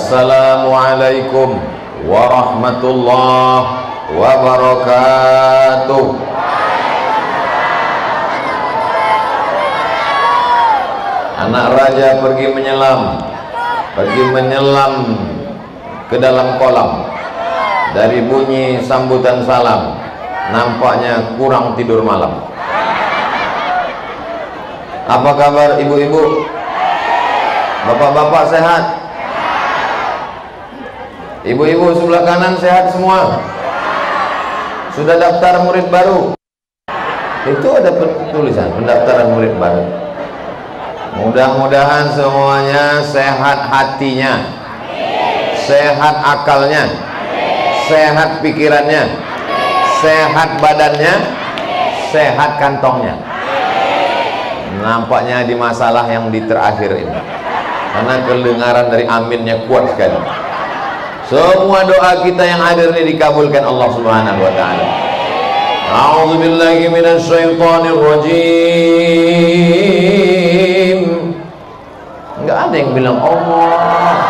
Assalamualaikum warahmatullahi wabarakatuh. Anak raja pergi menyelam ke dalam kolam. Dari bunyi sambutan salam, nampaknya kurang tidur malam. Apa kabar ibu-ibu? Bapak-bapak sehat? Ibu-ibu sebelah kanan sehat semua? Sudah daftar murid baru? Itu ada tulisan pendaftaran murid baru. Mudah-mudahan semuanya sehat hatinya, sehat akalnya, sehat pikirannya, sehat badannya, sehat kantongnya. Nampaknya di masalah yang di terakhir ini, karena kedengaran dari aminnya kuat sekali. Semua doa kita yang hadir ini dikabulkan Allah Subhanahu wa taala. A'udzubillahi minasyaitonir rajim. Enggak ada yang bilang Allah.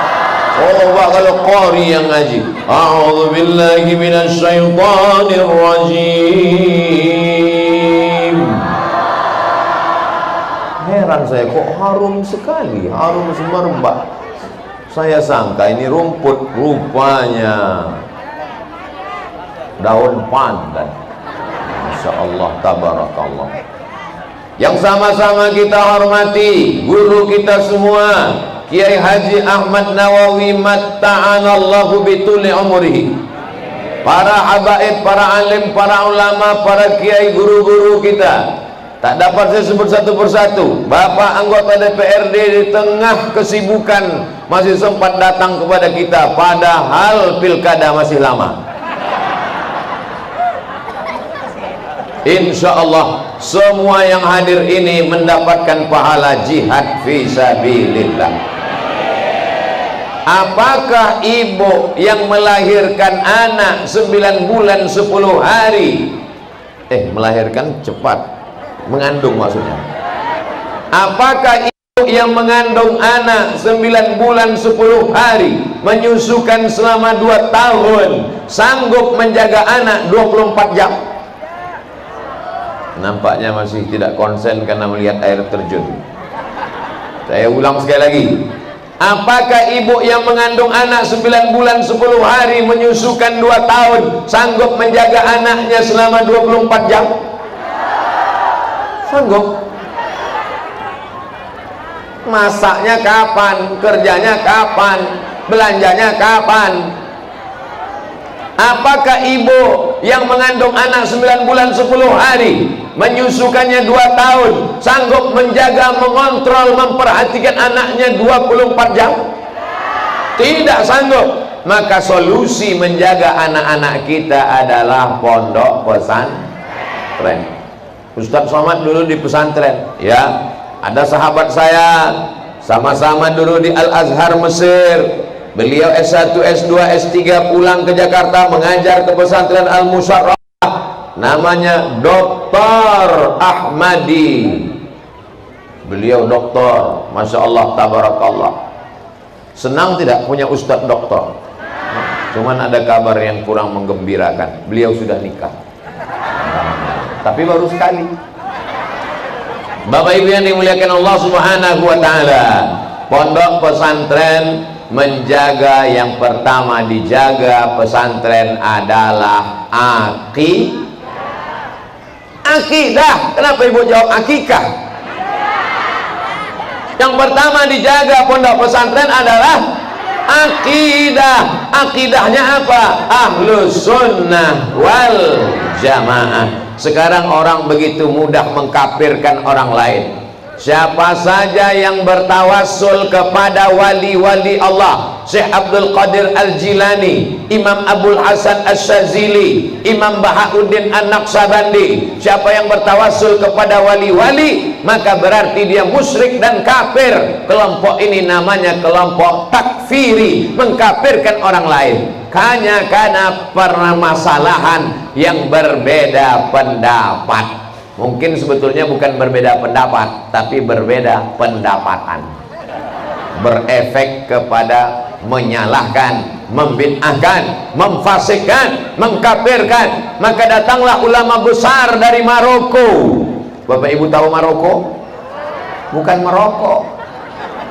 Oh, kalau qari yang ngaji. A'udzubillahi minasyaitonir rajim. Heran saya, kok harum sekali, harum semerbak. Saya sangka ini rumput, rupanya daun pandan. Masya Allah, tabarakallah. Yang sama-sama kita hormati guru kita semua, Kiai Haji Ahmad Nawawi matta'anallahu bituli umrihi. Para habaib, para alim, para ulama, para kiai, guru-guru kita. Tak dapat saya sebut satu persatu. Bapak anggota DPRD di tengah kesibukan masih sempat datang kepada kita, padahal pilkada masih lama. Insya Allah semua yang hadir ini mendapatkan pahala jihad fisabilillah. Apakah ibu yang melahirkan anak 9 bulan 10 hari, melahirkan cepat, mengandung maksudnya, apakah ibu yang mengandung anak 9 bulan 10 hari, menyusukan selama 2 tahun, sanggup menjaga anak 24 jam? Nampaknya masih tidak konsen karena melihat air terjun. Saya ulang sekali lagi. Apakah ibu yang mengandung anak 9 bulan 10 hari, menyusukan 2 tahun, sanggup menjaga anaknya selama 24 jam? Sanggup. Masaknya kapan? Kerjanya kapan? Belanjanya kapan? Apakah ibu yang mengandung anak 9 bulan 10 hari, menyusukannya 2 tahun, sanggup menjaga, mengontrol, memperhatikan anaknya 24 jam? Tidak sanggup. Maka solusi menjaga anak-anak kita adalah pondok pesantren. Ustadz Somad dulu di pesantren, ya. Ada sahabat saya, sama-sama dulu di Al-Azhar Mesir. Beliau S1, S2, S3 pulang ke Jakarta mengajar ke pesantren Al-Musyarrah, namanya Dr. Ahmadi. Beliau doktor, Masya Allah, tabarakallah. Senang tidak punya ustadz doktor? Cuman ada kabar yang kurang menggembirakan, beliau sudah nikah, tapi baru sekali. Bapak Ibu yang dimuliakan Allah Subhanahu wa taala, pondok pesantren menjaga, yang pertama dijaga pesantren adalah akidah. Kenapa ibu jawab akikah? Yang pertama dijaga pondok pesantren adalah akidah. Akidahnya apa? Ahlus sunnah wal jamaah. Sekarang orang begitu mudah mengkafirkan orang lain. Siapa saja yang bertawassul kepada wali-wali Allah, Syekh Abdul Qadir Al-Jilani, Imam Abdul Hasan Asy-Syadzili, Imam Bahauddin An-Naqsabandi, siapa yang bertawassul kepada wali-wali, maka berarti dia musyrik dan kafir. Kelompok ini namanya kelompok takfiri, mengkafirkan orang lain. Hanya karena permasalahan yang berbeda pendapat. Mungkin sebetulnya bukan berbeda pendapat, tapi berbeda pendapatan, berefek kepada menyalahkan, membid'ahkan, memfasikkan, mengkafirkan. Maka datanglah ulama besar dari Maroko. Bapak Ibu tahu Maroko? Bukan Maroko.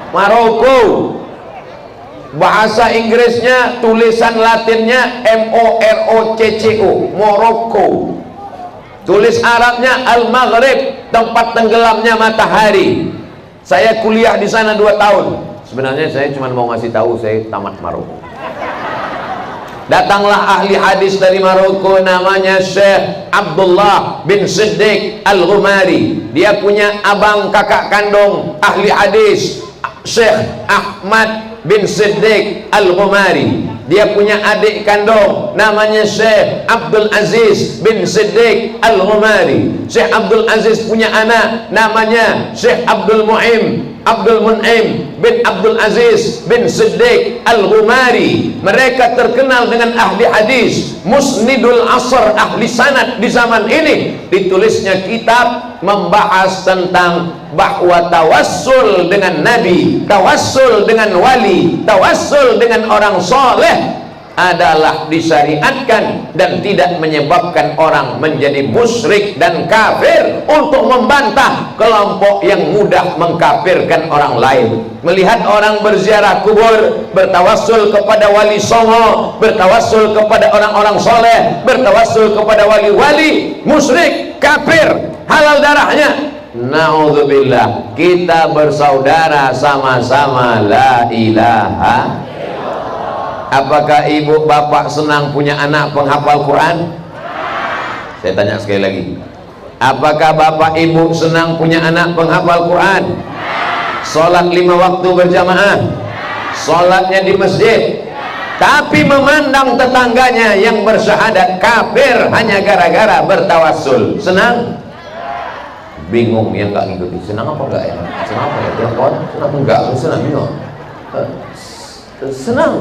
Maroko. Bahasa Inggrisnya, tulisan Latinnya MOROCCO, Maroko. Tulis Arabnya Al-Maghrib, tempat tenggelamnya matahari. Saya kuliah di sana 2 tahun. Sebenarnya saya cuma mau ngasih tahu saya tamat Maroko. Datanglah ahli hadis dari Maroko, namanya Syekh Abdullah bin Siddiq Al-Ghumari. Dia punya abang kakak kandung ahli hadis, Syekh Ahmad bin Siddiq Al-Ghumari. Dia punya adik kandung namanya Syekh Abdul Aziz bin Siddiq Al-Ghumari. Syekh Abdul Aziz punya anak namanya Syekh Abdul Mun'im bin Abdul Aziz bin Siddiq Al-Ghumari. Mereka terkenal dengan ahli hadis, musnidul asr, ahli sanad di zaman ini. Ditulisnya kitab membahas tentang bahwa tawassul dengan nabi, tawassul dengan wali, tawassul dengan orang soleh adalah disyariatkan dan tidak menyebabkan orang menjadi musyrik dan kafir, untuk membantah kelompok yang mudah mengkafirkan orang lain. Melihat orang berziarah kubur, bertawassul kepada wali songo, bertawassul kepada orang-orang soleh, bertawassul kepada wali-wali, musyrik, kafir, halal darahnya. Na'udzubillah. Kita bersaudara sama-sama la ilaha. Apakah ibu bapak senang punya anak penghafal Quran? Saya tanya sekali lagi, apakah bapak ibu senang punya anak penghafal Quran? Sholat 5 waktu berjamaah, sholatnya di masjid, tapi memandang tetangganya yang bersyahadat kafir hanya gara-gara bertawassul. Senang? Bingung yang nggak ngikuti. Senang apa enggak ya? Senang apa ya? Telepon? Senang enggak? Senang bingung. Senang.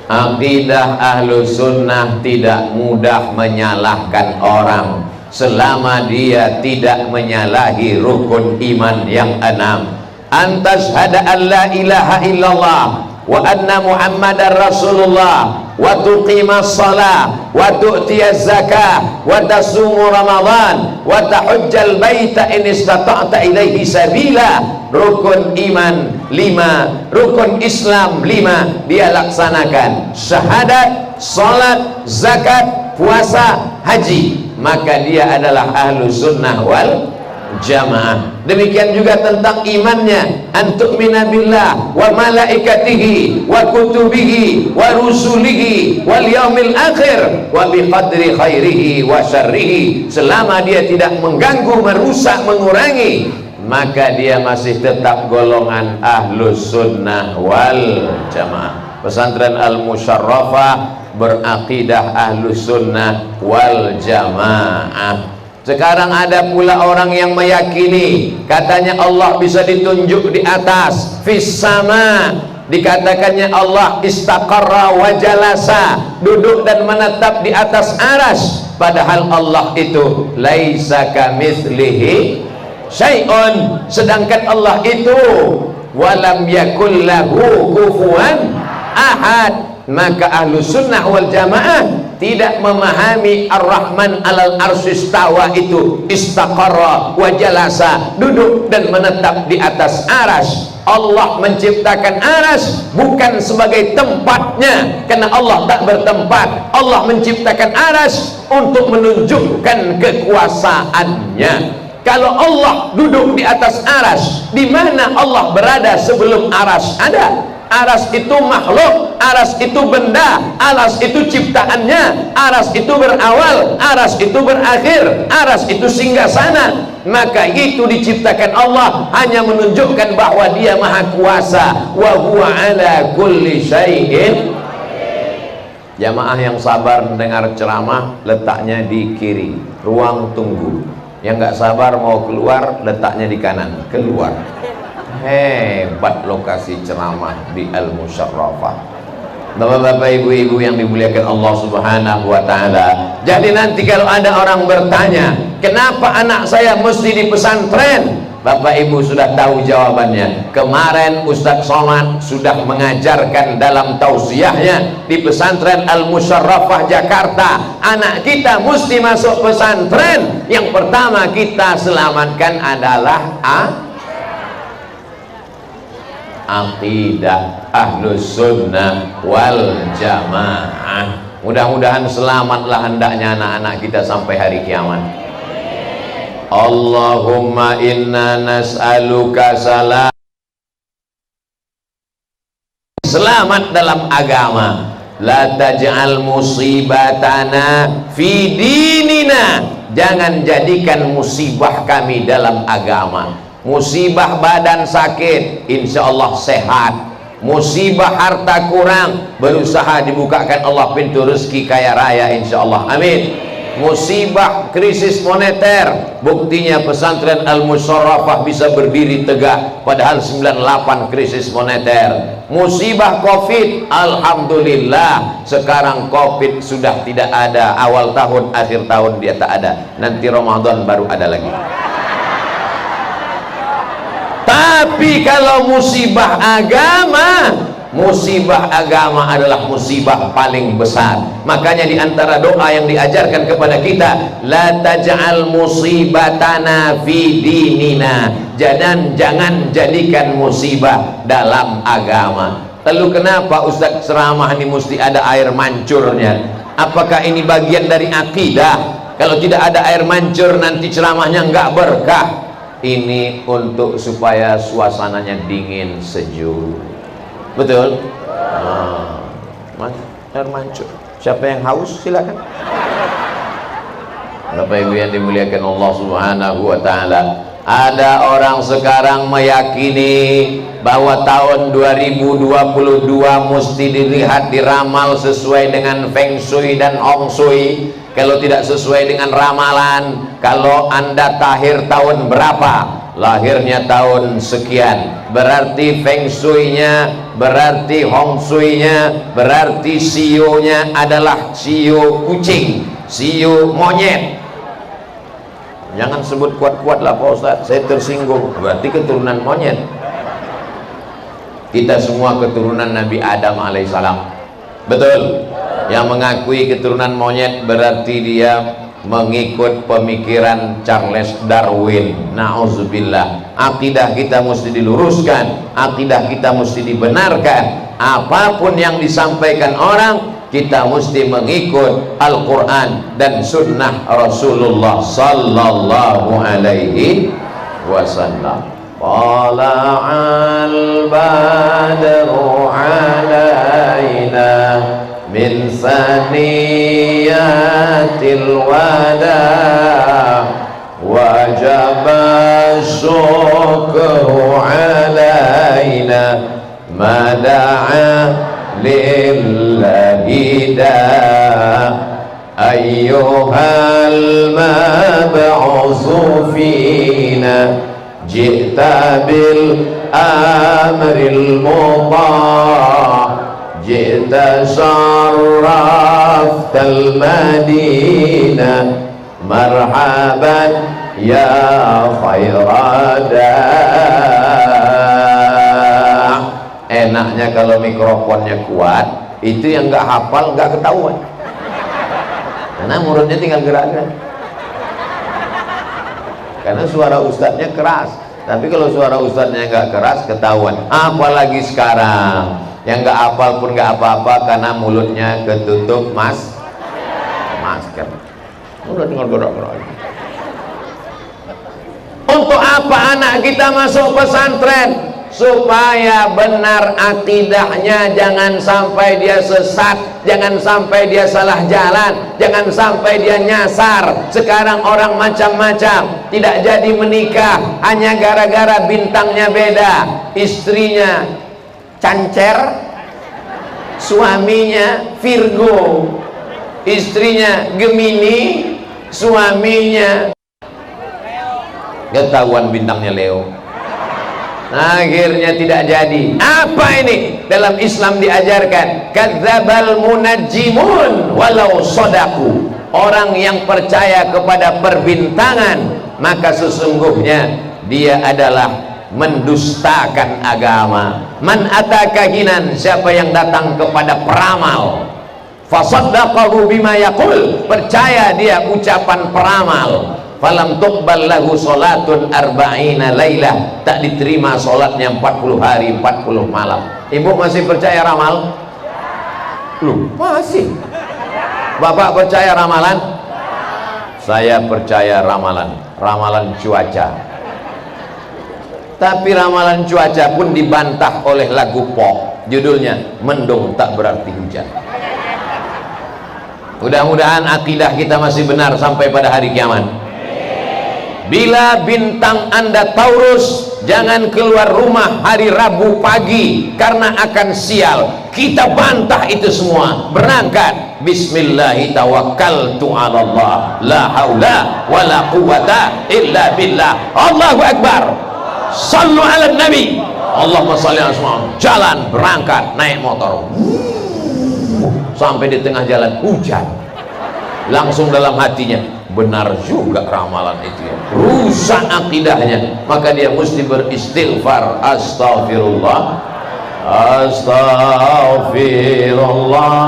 Akidah ahlu sunnah tidak mudah menyalahkan orang selama dia tidak menyalahi rukun iman yang 6. Antas hada an la ilaha illallah wa anna muhammadar rasulullah wa tuqimas salah wa tu'tiyaz zakah wa tasumu ramadan wa tahujjal baita in istata'ta ilaihi sabila. Rukun iman 5, rukun Islam 5 dia laksanakan, syahadat, salat, zakat, puasa, haji, maka dia adalah ahlu sunnah wal jamaah. Demikian juga tentang imannya, antu'mina billah wa malaikatihi wa kutubihi wa rusulihi wal yaumil akhir wa biqadri khairihi wa syarrihi. Selama dia tidak mengganggu, merusak, mengurangi, maka dia masih tetap golongan ahlus sunnah wal jamaah. Pesantren Al-Musyarrafah berakidah ahlus sunnah wal jamaah. Sekarang ada pula orang yang meyakini katanya Allah bisa ditunjuk di atas, fis sama, dikatakannya Allah istaqarra wa jalasa, duduk dan menetap di atas aras, padahal Allah itu laisa kamitslihi syai'un, sedangkan Allah itu walam yakul lahu kufuwan ahad. Maka ahlu sunnah wal jamaah tidak memahami ar-Rahman alal arsyistawa itu istaqarra wa jalasa, duduk dan menetap di atas aras. Allah menciptakan aras bukan sebagai tempatnya, karena Allah tak bertempat. Allah menciptakan aras untuk menunjukkan kekuasaannya. Kalau Allah duduk di atas aras, di mana Allah berada sebelum aras ada? Aras itu makhluk, aras itu benda, aras itu ciptaannya, aras itu berawal, aras itu berakhir, aras itu singgasana. Maka itu diciptakan Allah hanya menunjukkan bahwa dia maha kuasa, wa huwa ala kulli syai'in. Jamaah yang sabar mendengar ceramah letaknya di kiri, ruang tunggu. Yang nggak sabar mau keluar letaknya di kanan, keluar. Hebat lokasi ceramah di Al-Musyarrafah. Bapak-bapak, ibu-ibu yang dimuliakan Allah Subhanahu wa ta'ala. Jadi nanti kalau ada orang bertanya, kenapa anak saya mesti di pesantren? Bapak Ibu sudah tahu jawabannya. Kemarin Ustadz Somad sudah mengajarkan dalam tausiahnya di pesantren Al-Musyarrafah Jakarta, anak kita mesti masuk pesantren. Yang pertama kita selamatkan adalah aqidah Ahlus Sunnah wal Jamaah. Mudah-mudahan selamatlah hendaknya anak-anak kita sampai hari kiamat. Allahumma inna nas'aluka selamat dalam agama, la taj'al musibatana fi dinina, jangan jadikan musibah kami dalam agama. Musibah badan sakit, insya Allah sehat. Musibah harta kurang, berusaha dibukakan Allah pintu rezeki kaya raya, insya Allah, amin. Musibah krisis moneter, buktinya pesantren Al-Musyarrafah bisa berdiri tegak padahal 98 krisis moneter. Musibah Covid, alhamdulillah sekarang Covid sudah tidak ada. Awal tahun akhir tahun dia tak ada, nanti Ramadan baru ada lagi. Tapi kalau musibah agama adalah musibah paling besar. Makanya di antara doa yang diajarkan kepada kita, la taj'al musibatana fi dinina, jangan jadikan musibah dalam agama. Lalu kenapa Ustaz ceramah ini mesti ada air mancurnya? Apakah ini bagian dari akidah? Kalau tidak ada air mancur nanti ceramahnya enggak berkah. Ini untuk supaya suasananya dingin sejuk. Betul? Air mancur. Siapa yang haus silakan. Bapak Ibu yang dimuliakan Allah Subhanahu wa taala, ada orang sekarang meyakini bahwa tahun 2022 mesti dilihat, diramal sesuai dengan Feng Shui dan Hong Shui. Kalau tidak sesuai dengan ramalan, kalau Anda tahir tahun berapa, lahirnya tahun sekian, berarti Feng Shui-nya, berarti Hong Shui-nya, berarti Sio-nya adalah Sio kucing, Sio monyet. Jangan sebut kuat-kuat lah Pak Ustadz, saya tersinggung. Berarti keturunan monyet. Kita semua keturunan Nabi Adam alaihissalam, betul? Yang mengakui keturunan monyet berarti dia mengikut pemikiran Charles Darwin. Na'udzubillah. Akidah kita mesti diluruskan, akidah kita mesti dibenarkan. Apapun yang disampaikan orang, kita mesti mengikut Al-Quran dan Sunnah Rasulullah Sallallahu Alaihi Wasallam. Tala'al badru alaina min saniyatil wada wajaba syukru alaina mada'a lillahi da ayyuhal mab'usu fina ji'ta bil amril muta' ji'ta syarraftal madinah marhaban ya khairada. Enaknya kalau mikrofonnya kuat, itu yang nggak hafal nggak ketahuan, karena mulutnya tinggal gerak-gerak. Karena suara ustadznya keras, tapi kalau suara ustadznya nggak keras ketahuan. Apalagi sekarang yang nggak hafal pun nggak apa-apa karena mulutnya ketutup masker. Udah tinggal gerak-gerak. Untuk apa anak kita masuk pesantren? Supaya benar akidahnya, jangan sampai dia sesat, jangan sampai dia salah jalan, jangan sampai dia nyasar. Sekarang orang macam-macam, tidak jadi menikah hanya gara-gara bintangnya beda. Istrinya Cancer, suaminya Virgo. Istrinya Gemini, suaminya ketahuan bintangnya Leo. Akhirnya tidak jadi. Apa ini? Dalam Islam diajarkan kadzdzabal munajjimun walau shadaku. Orang yang percaya kepada perbintangan, maka sesungguhnya dia adalah mendustakan agama. Man ataka hinan, siapa yang datang kepada peramal, fasaddaqahu bima yaqul, percaya dia ucapan peramal, falam tuqbal lahu salatun arba'ina lailah, tak diterima salatnya 40 hari 40 malam. Ibu masih percaya ramal? Lu masih? Bapak percaya ramalan? Saya percaya ramalan, ramalan cuaca. Tapi ramalan cuaca pun dibantah oleh lagu pop, judulnya mendung tak berarti hujan. Mudah-mudahan akidah kita masih benar sampai pada hari kiamat. Bila bintang Anda Taurus, jangan keluar rumah hari Rabu pagi karena akan sial. Kita bantah itu semua. Berangkat, bismillahi tawakkaltu 'ala Allah, la haula wala quwata illa billah. Allahu akbar. Sallu ala nabi. Allahumma salli ala Muhammad. Jalan, berangkat, naik motor. Sampai di tengah jalan hujan. Langsung dalam hatinya, benar juga ramalan itu ya. Rusak akidahnya. Maka dia mesti beristighfar. Astaghfirullah, astaghfirullah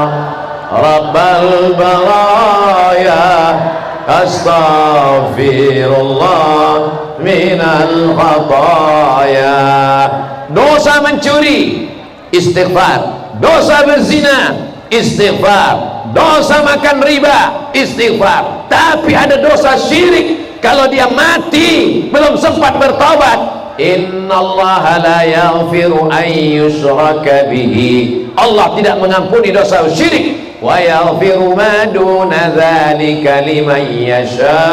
Rabbal baraya, astaghfirullah minal khataya. Dosa mencuri, istighfar. Dosa berzina, istighfar. Dosa makan riba, istighfar. Tapi ada dosa syirik, kalau dia mati belum sempat bertobat, innallaha la yaghfiru an yushraka bihi, Allah tidak mengampuni dosa syirik, wa yaghfiru ma duna dzalika liman yasha.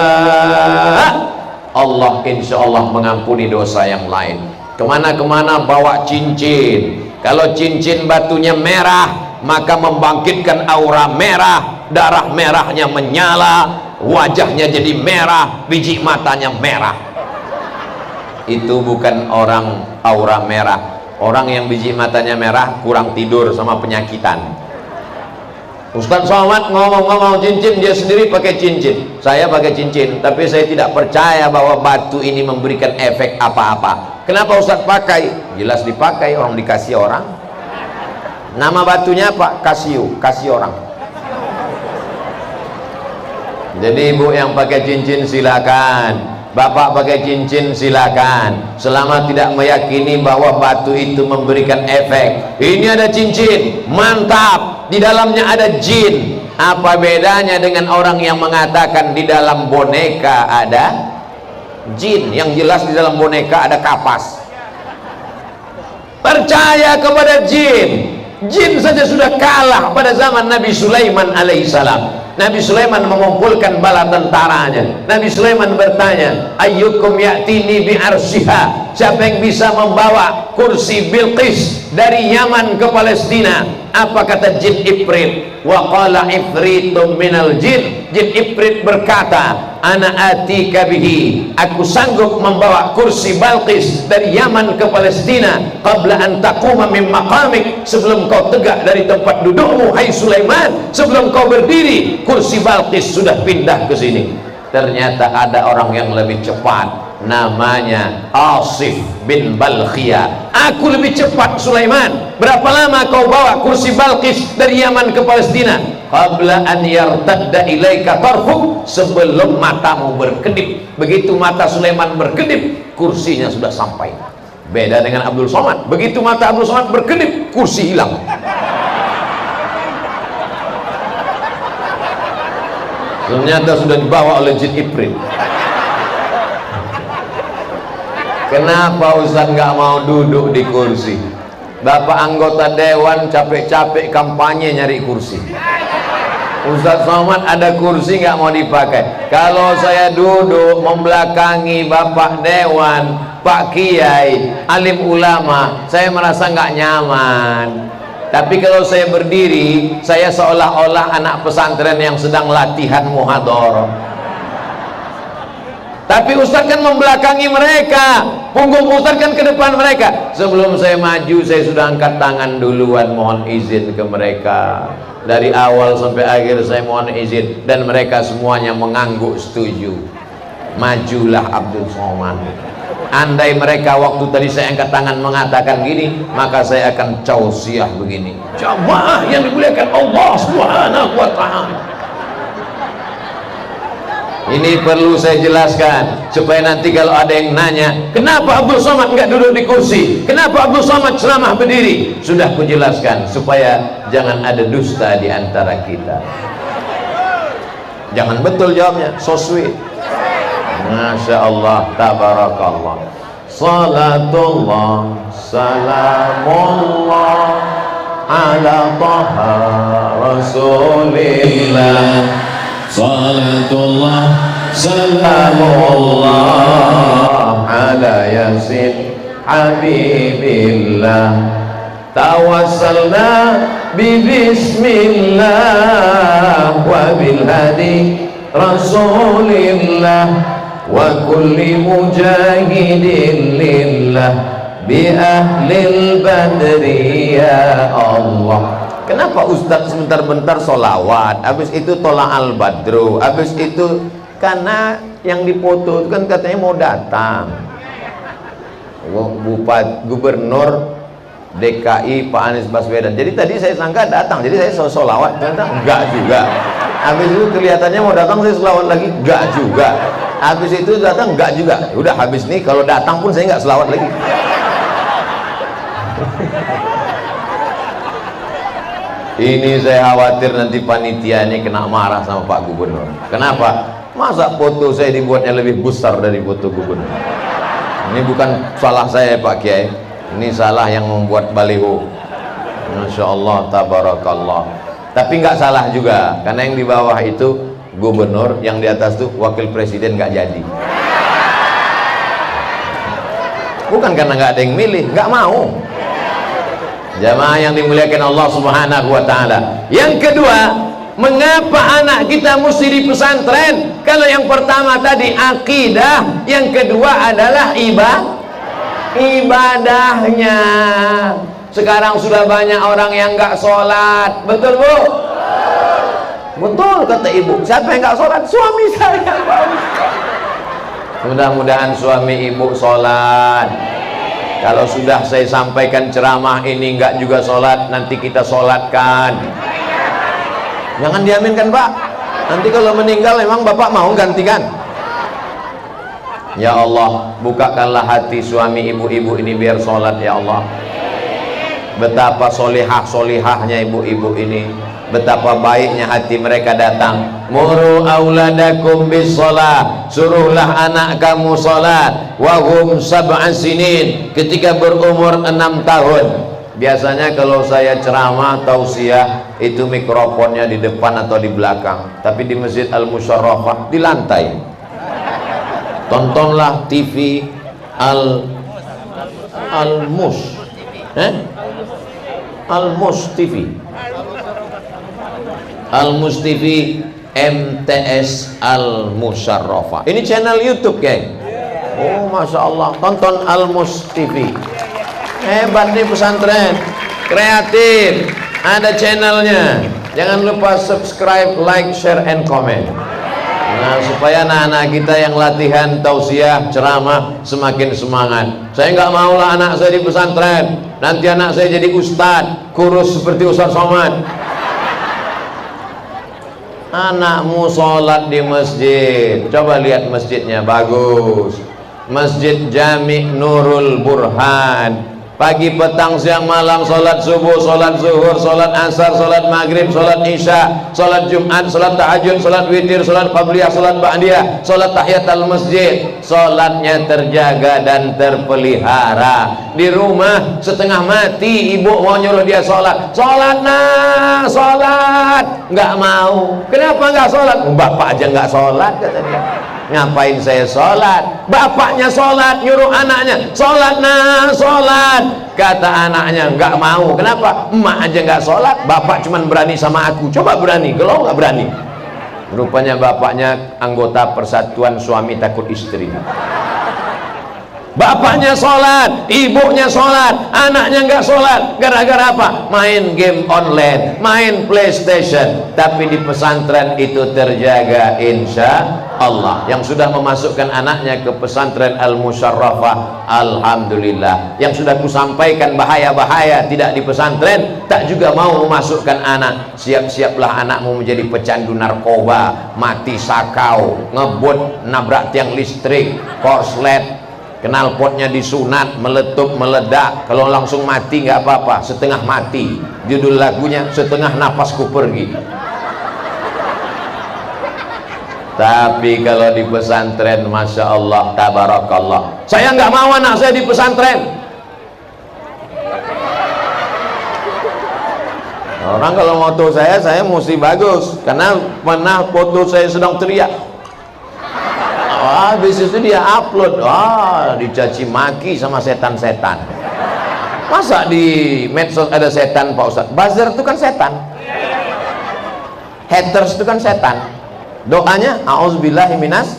Allah insya Allah mengampuni dosa yang lain. Kemana-kemana bawa cincin. Kalau cincin batunya merah, maka membangkitkan aura merah, darah merahnya menyala, wajahnya jadi merah, biji matanya merah. Itu bukan orang aura merah. Orang yang biji matanya merah kurang tidur sama penyakitan. Ustaz Somad ngomong-ngomong cincin, dia sendiri pakai cincin, saya pakai cincin, tapi saya tidak percaya bahwa batu ini memberikan efek apa-apa. Kenapa Ustaz pakai? Jelas dipakai, orang dikasih orang. Nama batunya apa? Kasio, kasih orang. Jadi ibu yang pakai cincin silakan, bapak pakai cincin silakan, selama tidak meyakini bahwa batu itu memberikan efek. Ini ada cincin, mantap. Di dalamnya ada jin. Apa bedanya dengan orang yang mengatakan di dalam boneka ada jin? Yang jelas di dalam boneka ada kapas. Percaya kepada jin. Jin saja sudah kalah pada zaman Nabi Sulaiman alaihissalam. Nabi Sulaiman mengumpulkan bala tentaranya. Nabi Sulaiman bertanya, ayyukum ya'tini bi'arsyiha, siapa yang bisa membawa kursi Bilqis dari Yaman ke Palestina? Apa kata jin Ifrit? Wa qala ifritum minal jin, jin Ifrit berkata, ana atika bihi, aku sanggup membawa kursi Bilqis dari Yaman ke Palestina qabla an taquma min maqamik, sebelum kau tegak dari tempat dudukmu hai Sulaiman, sebelum kau berdiri kursi Bilqis sudah pindah ke sini. Ternyata ada orang yang lebih cepat, namanya Asif bin Balkhiyah. Aku lebih cepat Sulaiman. Berapa lama kau bawa kursi Bilqis dari Yaman ke Palestina? Qabla an yartadda ilaika tarfuk, sebelum matamu berkedip. Begitu mata Sulaiman berkedip, kursinya sudah sampai. Beda dengan Abdul Somad, begitu mata Abdul Somad berkedip, kursi hilang. Ternyata sudah dibawa oleh jin Ifrit. Kenapa Ustaz nggak mau duduk di kursi? Bapak anggota dewan capek-capek kampanye nyari kursi. Ustaz Somad ada kursi nggak mau dipakai. Kalau saya duduk membelakangi Bapak dewan, Pak Kiai, alim ulama, saya merasa nggak nyaman. Tapi kalau saya berdiri, saya seolah-olah anak pesantren yang sedang latihan muhadharah. Tapi Ustaz kan membelakangi mereka, punggung Ustaz kan ke depan mereka. Sebelum saya maju, saya sudah angkat tangan duluan, mohon izin ke mereka. Dari awal sampai akhir saya mohon izin, dan mereka semuanya mengangguk setuju. Majulah Abdul Somad. Andai mereka waktu tadi saya angkat tangan mengatakan gini, maka saya akan tausiah begini, jamaah yang dimuliakan Allah Subhanahu wa ta'ala. Ini perlu saya jelaskan supaya nanti kalau ada yang nanya, kenapa Abdul Somad nggak duduk di kursi, kenapa Abdul Somad ceramah berdiri, sudah kujelaskan supaya jangan ada dusta di antara kita. Jangan betul jawabnya, so sweet. Masya Allah, tabarakallah. Salatullah, salamullah ala taha rasulillah. Salatullah, salamullah ala yasin habibillah. Tawassalna bi bismillah wa bil hadi rasulillah wa kulli mujahidin lillah bi ahlil badri ya Allah. Kenapa Ustadz sebentar-bentar solawat, habis itu tolak al-badru, habis itu karena yang dipoto itu kan katanya mau datang Bupati Gubernur DKI Pak Anies Baswedan. Jadi tadi saya sangka datang, jadi saya solawat, ternyata enggak juga. Habis itu kelihatannya mau datang, saya selawat lagi, enggak juga. Habis itu datang, enggak juga. Udah habis nih, kalau datang pun saya enggak selawat lagi. Ini saya khawatir nanti panitia ini kena marah sama Pak Gubernur. Kenapa? Masa foto saya dibuatnya lebih besar dari foto gubernur? Ini bukan salah saya Pak Kiai, ini salah yang membuat baliho. Masya Allah, tabarakallah. Tapi nggak salah juga, karena yang di bawah itu gubernur, yang di atas itu wakil presiden, nggak jadi. Bukan karena nggak ada yang milih, nggak mau. Jamaah yang dimuliakan Allah Subhanahu wa ta'ala. Yang kedua, mengapa anak kita mesti di pesantren? Kalau yang pertama tadi akidah, yang kedua adalah ibadahnya. Sekarang sudah banyak orang yang nggak sholat, betul Bu? Betul kata ibu. Siapa yang nggak sholat? Suami saya Pak Ustaz. Mudah-mudahan suami ibu sholat. Kalau sudah saya sampaikan ceramah ini nggak juga sholat, nanti kita sholatkan. Jangan diaminkan Pak. Nanti kalau meninggal emang Bapak mau gantikan? Ya Allah, bukakanlah hati suami ibu-ibu ini biar sholat ya Allah. Betapa solihah-solihahnya ibu-ibu ini, betapa baiknya hati mereka datang. Muru auladakum bis sholat, suruhlah anak kamu sholat. Wahum sab'an sinin, ketika berumur 6 tahun. Biasanya kalau saya ceramah tausiah itu mikrofonnya di depan atau di belakang, tapi di Masjid Al-Musyarrafah di lantai. Tontonlah TV Al-Mus Al-Mus TV, Al-Mus TV MTS Al-Musyarrafah. Ini channel YouTube geng. Oh Masya Allah, tonton Al-Mus TV. Hebat nih pesantren, kreatif, ada channelnya. Jangan lupa subscribe, like, share, and comment. Nah, supaya anak-anak kita yang latihan tausiah ceramah semakin semangat. Saya nggak maulah anak saya di pesantren, nanti anak saya jadi ustadz kurus seperti Ustadz Somad. Anakmu sholat di masjid, coba lihat masjidnya bagus. Masjid Jami Nurul Burhan, pagi, petang, siang, malam, sholat subuh, sholat zuhur, sholat asar, sholat maghrib, sholat isya, sholat jumat, sholat tahajud, sholat witir, sholat qabliyah, sholat ba'diyah, sholat tahiyatul masjid. Sholatnya terjaga dan terpelihara. Di rumah setengah mati ibu mau nyuruh dia sholat, sholat nah, sholat, nggak mau. Kenapa nggak sholat? Bapak aja nggak sholat kata dia. Ngapain saya sholat? Bapaknya sholat, nyuruh anaknya sholat nah, sholat. Kata anaknya nggak mau. Kenapa? Emak aja nggak sholat, bapak cuman berani sama aku. Coba berani, kalau nggak berani. Rupanya bapaknya anggota Persatuan Suami Takut Istri. Bapaknya sholat, ibunya sholat, anaknya nggak sholat. Gara-gara apa? Main game online, main PlayStation. Tapi di pesantren itu terjaga, insya Allah. Yang sudah memasukkan anaknya ke pesantren Al-Musyarrafah, alhamdulillah. Yang sudah kusampaikan bahaya-bahaya tidak di pesantren, tak juga mau memasukkan anak. Siap-siaplah anakmu menjadi pecandu narkoba, mati sakau, ngebut, nabrak tiang listrik, korslet, knalpotnya disunat, meletup, meledak. Kalau langsung mati nggak apa-apa, setengah mati. Judul lagunya Setengah Napasku Pergi. Tapi kalau di pesantren, masya Allah, tabarakallah. Saya nggak mau anak saya di pesantren. Orang kalau foto saya mesti bagus, karena pernah foto saya sedang teriak. Habis itu dia upload, dicaci maki sama setan-setan. Masa di medsos ada setan, Pak Ustadz? Buzzer itu kan setan, haters itu kan setan. Doanya a'udzubillahi minas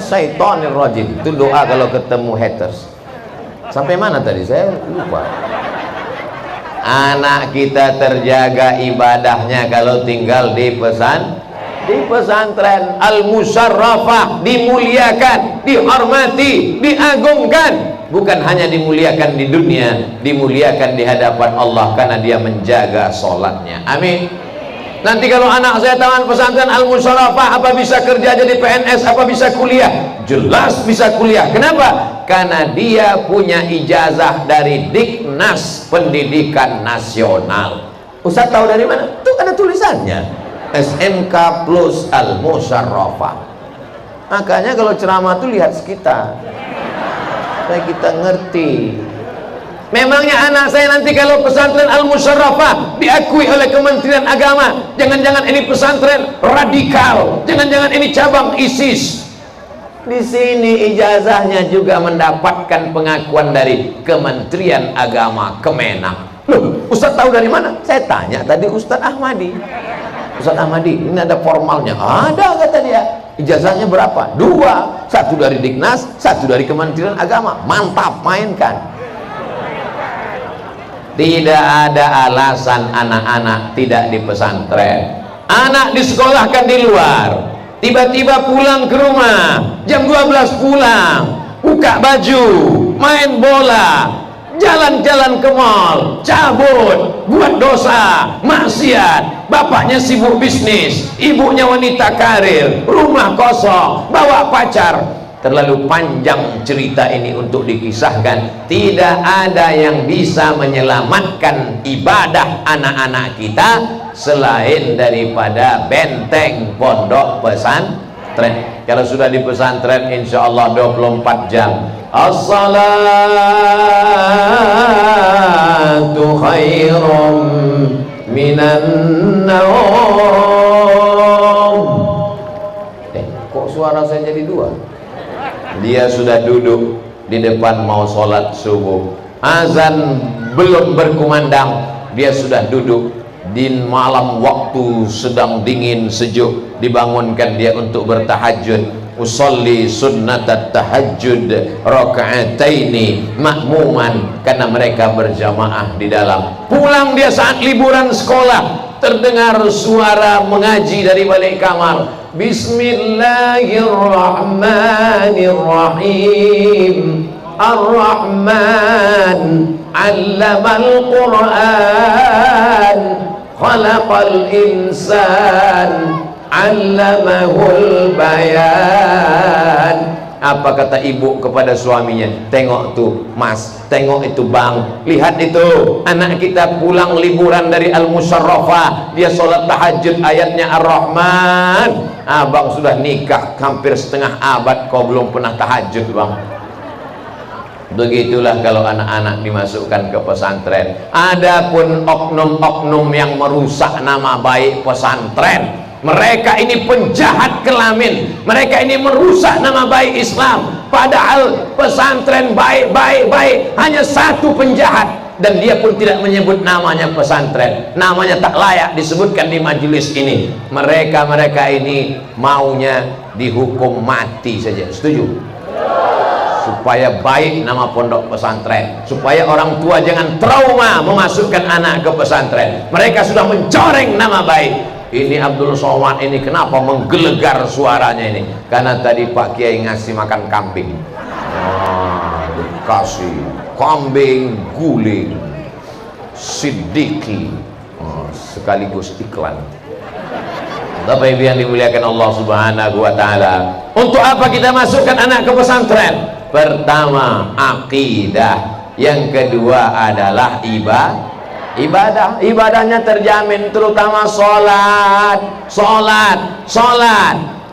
syaitonir rajim. Itu doa kalau ketemu haters. Sampai mana tadi saya lupa. Anak kita terjaga ibadahnya kalau tinggal di pesantren Al-Musyarrafah, dimuliakan, dihormati, diagungkan. Bukan hanya dimuliakan di dunia, dimuliakan di hadapan Allah karena dia menjaga sholatnya. Amin. Nanti kalau anak saya taman pesantren Al-Musyarrafah, apa bisa kerja jadi PNS, apa bisa kuliah? Jelas bisa kuliah. Kenapa? Karena dia punya ijazah dari Diknas Pendidikan Nasional. Ustaz tahu dari mana? Itu ada tulisannya, SMK plus Al-Musyarrafah. Makanya kalau ceramah tuh lihat sekitar, supaya kita ngerti. Memangnya anak saya nanti kalau pesantren Al-Musyarrafah diakui oleh Kementerian Agama, jangan-jangan ini pesantren radikal, jangan-jangan ini cabang ISIS. Di sini ijazahnya juga mendapatkan pengakuan dari Kementerian Agama, Kemenak. Loh, Ustaz tahu dari mana? Saya tanya tadi Ustaz Ahmadi. Ustaz Ahmadi, ini ada formalnya? Ada, kata dia. Ijazahnya berapa? 2, satu dari Diknas, satu dari Kementerian Agama. Mantap, mainkan. Tidak ada alasan anak-anak tidak di pesantren. Anak disekolahkan di luar, tiba-tiba pulang ke rumah jam 12 pulang, buka baju, main bola, jalan-jalan ke mall, cabut, buat dosa, maksiat. Bapaknya sibuk bisnis, ibunya wanita karir, rumah kosong, bawa pacar. Terlalu panjang cerita ini untuk dikisahkan. Tidak ada yang bisa menyelamatkan ibadah anak-anak kita selain daripada benteng pondok pesantren. Kalau sudah di pesantren, insya Allah 24 jam. As-salatu khairum minan naum. Kok suara saya jadi 2? Dia sudah duduk di depan mau sholat subuh, azan belum berkumandang, dia sudah duduk di malam waktu sedang dingin sejuk, dibangunkan dia untuk bertahajud. Usolli sunnatat tahajud raka'ataini makmuman, karena mereka berjamaah di dalam. Pulang dia saat liburan sekolah, terdengar suara mengaji dari balik kamar. Bismillahirrahmanirrahim. Ar-Rahman 'allamal Qur'an, khalaqal insan, 'allamahul bayan. Apa kata ibu kepada suaminya? Tengok tuh mas, tengok itu bang, lihat itu anak kita pulang liburan dari Al-Musyarrafah, dia sholat tahajud ayatnya Ar-Rahman. Abang sudah nikah hampir setengah abad, kau belum pernah tahajud bang. Begitulah kalau anak-anak dimasukkan ke pesantren. Adapun oknum-oknum yang merusak nama baik pesantren, mereka ini penjahat kelamin, mereka ini merusak nama baik Islam. Padahal pesantren baik, hanya satu penjahat, dan dia pun tidak menyebut namanya pesantren, namanya tak layak disebutkan di majelis ini. Mereka ini maunya dihukum mati saja. Setuju? supaya baik nama pondok pesantren, supaya orang tua jangan trauma memasukkan anak ke pesantren. Mereka sudah mencoreng nama baik. Ini Abdul Somad ini kenapa menggelegar suaranya ini? Karena tadi Pak Kiai ngasih makan kambing. Dikasih kambing guling sidiki, sekaligus iklan. Bapak Ibu yang dimuliakan Allah Subhanahu wa Ta'ala, untuk apa kita masukkan anak ke pesantren? Pertama, akidah. Yang kedua adalah ibadah. Ibadahnya terjamin, terutama sholat.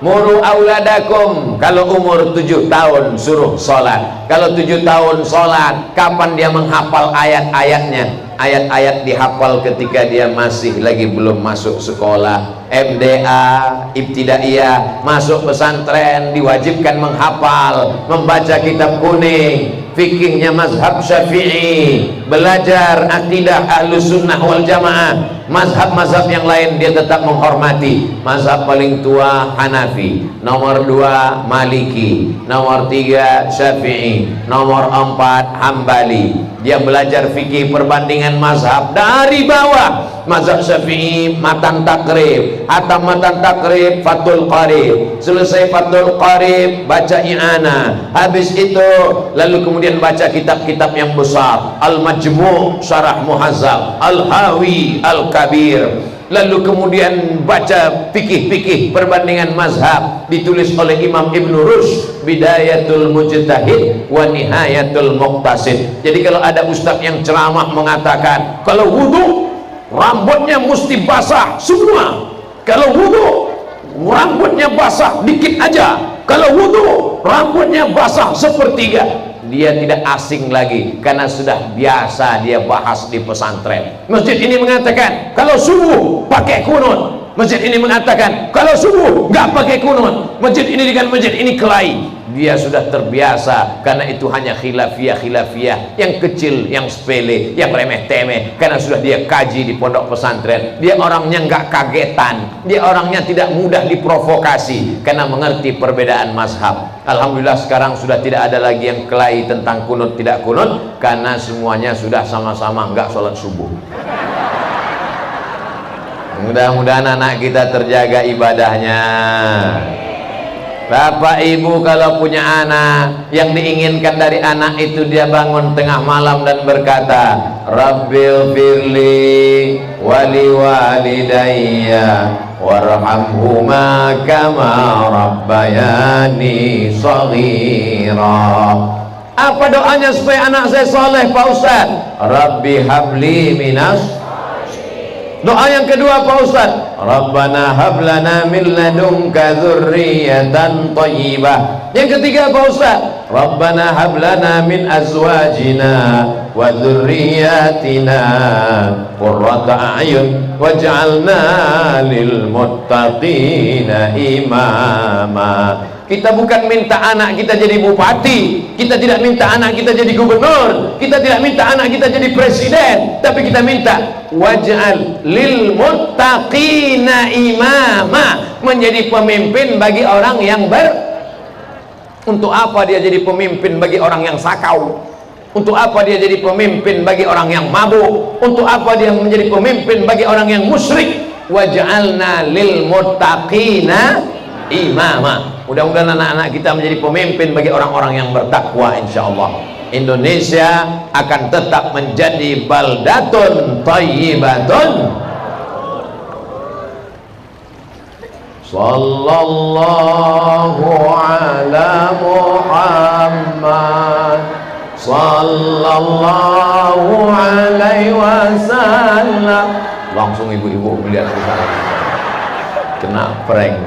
Muru auladakum, kalau umur 7 tahun suruh sholat. Kalau 7 tahun sholat, kapan dia menghafal ayat-ayatnya? Ayat-ayat dihafal ketika dia masih lagi belum masuk sekolah MDA, Ibtidaiyah, masuk pesantren diwajibkan menghafal, membaca kitab kuning, fikihnya mazhab Syafi'i, belajar akidah Ahlus Sunnah wal Jamaah. Mazhab-mazhab yang lain dia tetap menghormati. Mazhab paling tua Hanafi, nomor 2 Maliki, nomor 3 Syafi'i, nomor 4 Hambali. Dia belajar fikih perbandingan mazhab dari bawah. Mazhab Syafi'i matan takrib, hatam matan takrib, Fathul Qarib. Selesai Fathul Qarib baca i'anah. Habis itu lalu kemudian baca kitab-kitab yang besar, Al-Majmu', Syarah Muhazzab, Al-Hawi, Al-Kabir. Lalu kemudian baca fikih-fikih perbandingan mazhab ditulis oleh Imam Ibn Rushd, Bidayatul Mujtahid wa Nihayatul Muqtasid. Jadi kalau ada ustaz yang ceramah mengatakan kalau wudu rambutnya mesti basah semua, kalau wudu rambutnya basah dikit aja, kalau wudu rambutnya basah sepertiga, dia tidak asing lagi karena sudah biasa dia bahas di pesantren. Masjid ini mengatakan kalau subuh pakai kunut, masjid ini mengatakan kalau subuh nggak pakai kunut, masjid ini dengan masjid ini kelahi. Dia sudah terbiasa karena itu hanya khilafiyah yang kecil, yang sepele, yang remeh-temeh, karena sudah dia kaji di pondok pesantren. Dia orangnya nggak kagetan, dia orangnya tidak mudah diprovokasi karena mengerti perbedaan mazhab. Alhamdulillah sekarang sudah tidak ada lagi yang kelahi tentang kunut tidak kunut karena semuanya sudah sama-sama nggak sholat subuh. Mudah-mudahan anak kita terjaga ibadahnya. Bapak Ibu kalau punya anak, yang diinginkan dari anak itu dia bangun tengah malam dan berkata, Rabbil firli wali walidayya warhamhuma kama rabbayani shaghira. Apa doanya supaya anak saya soleh Pak Ustaz? Rabbi habli minas. Doa yang kedua Pak Ustaz, Rabbana hablana min ladunka dzurriyyatan thayyibah. Yang ketiga Pak Ustaz, Rabbana hablana min azwajina wa dzurriyyatina qurrata a'yun waj'alna lil muttaqina imama. Kita bukan minta anak kita jadi bupati, kita tidak minta anak kita jadi gubernur, kita tidak minta anak kita jadi presiden, tapi kita minta waj'al lil muttaqina imama, menjadi pemimpin bagi orang yang Untuk apa dia jadi pemimpin bagi orang yang sakau? Untuk apa dia jadi pemimpin bagi orang yang mabuk? Untuk apa dia menjadi pemimpin bagi orang yang musyrik? Waj'alna lil muttaqina imama. Mudah-mudahan anak-anak kita menjadi pemimpin bagi orang-orang yang bertakwa, insyaallah. Indonesia akan tetap menjadi baldatun thayyibatun. Sallallahu ala Muhammad sallallahu alaihi wasallam. Langsung ibu-ibu melihat ke sana, kena prank.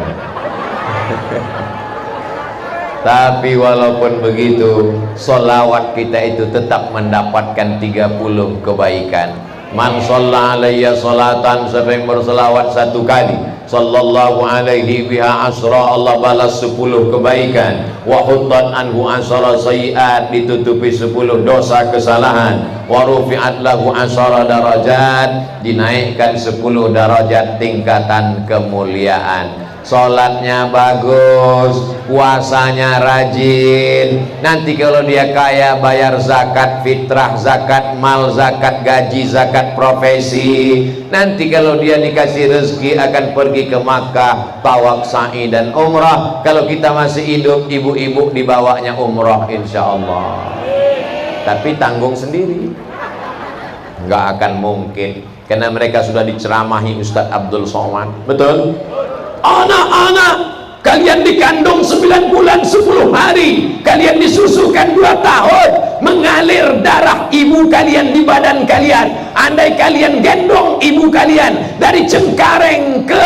Tapi walaupun begitu, solawat kita itu tetap mendapatkan 30 kebaikan. Man shalla alayya salatan, siapa yang berselawat 1 kali, sallallahu alaihi biha asra, Allah balas 10 kebaikan. Wa huddat anhu asra sayiat, ditutupi 10 dosa kesalahan. Wa rufi'at lahu asra darajat, dinaikkan 10 darajat tingkatan kemuliaan. sholatnya bagus, puasanya rajin. Nanti kalau dia kaya bayar zakat fitrah, zakat mal, zakat gaji, zakat profesi. Nanti kalau dia dikasih rezeki akan pergi ke Makkah, tawaf, sa'i dan umrah. Kalau kita masih hidup, ibu-ibu dibawanya umrah insya Allah. Tapi tanggung sendiri, nggak akan mungkin, karena mereka sudah diceramahi Ustadz Abdul Somad. Betul? Anak-anak kalian dikandung 9 bulan 10 hari, kalian disusukan 2 tahun, mengalir darah ibu kalian di badan kalian. Andai kalian gendong ibu kalian dari Cengkareng ke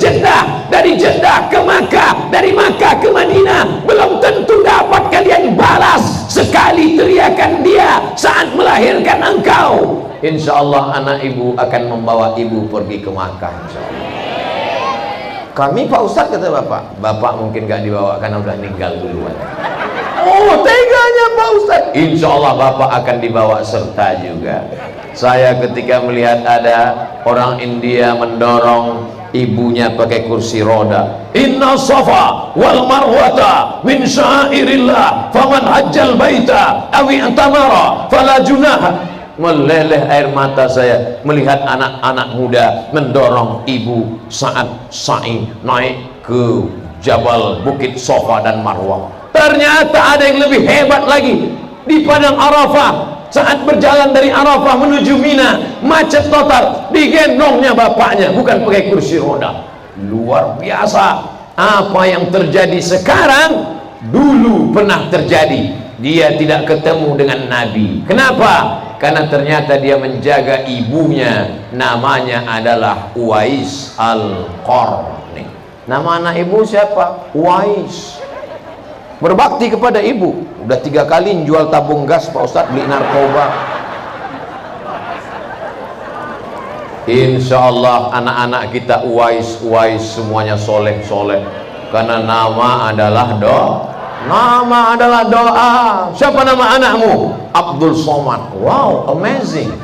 Jeddah, dari Jeddah ke Makkah, dari Makkah ke Madinah, belum tentu dapat kalian balas sekali teriakan dia saat melahirkan engkau. Insya Allah anak ibu akan membawa ibu pergi ke Makkah, insya Allah. Kami Pak Ustadz, kata bapak mungkin gak dibawa karena udah meninggal duluan. Oh teganya Pak Ustadz. Insya Allah bapak akan dibawa serta juga. Saya ketika melihat ada orang India mendorong ibunya pakai kursi roda, inna safa wal marwata min syairillah faman hajjal baita awi antamara fala junaha. Meleleh air mata saya melihat anak-anak muda mendorong ibu saat sa'i naik ke Jabal, Bukit Safa dan Marwah. Ternyata ada yang lebih hebat lagi di Padang Arafah. Saat berjalan dari Arafah menuju Mina, macet total, digendongnya bapaknya, bukan pakai kursi roda. Luar biasa. Apa yang terjadi sekarang dulu pernah terjadi. Dia tidak ketemu dengan Nabi. Kenapa? Karena ternyata dia menjaga ibunya, namanya adalah Uwais Al-Qarni. Nama anak ibu siapa? Uwais. Berbakti kepada ibu. Udah 3 kali jual tabung gas Pak Ustadz, beli narkoba. Insya Allah anak-anak kita Uwais semuanya soleh. Karena nama adalah doa. Nama adalah doa. Siapa nama anakmu? Abdul Somad. Wow, amazing.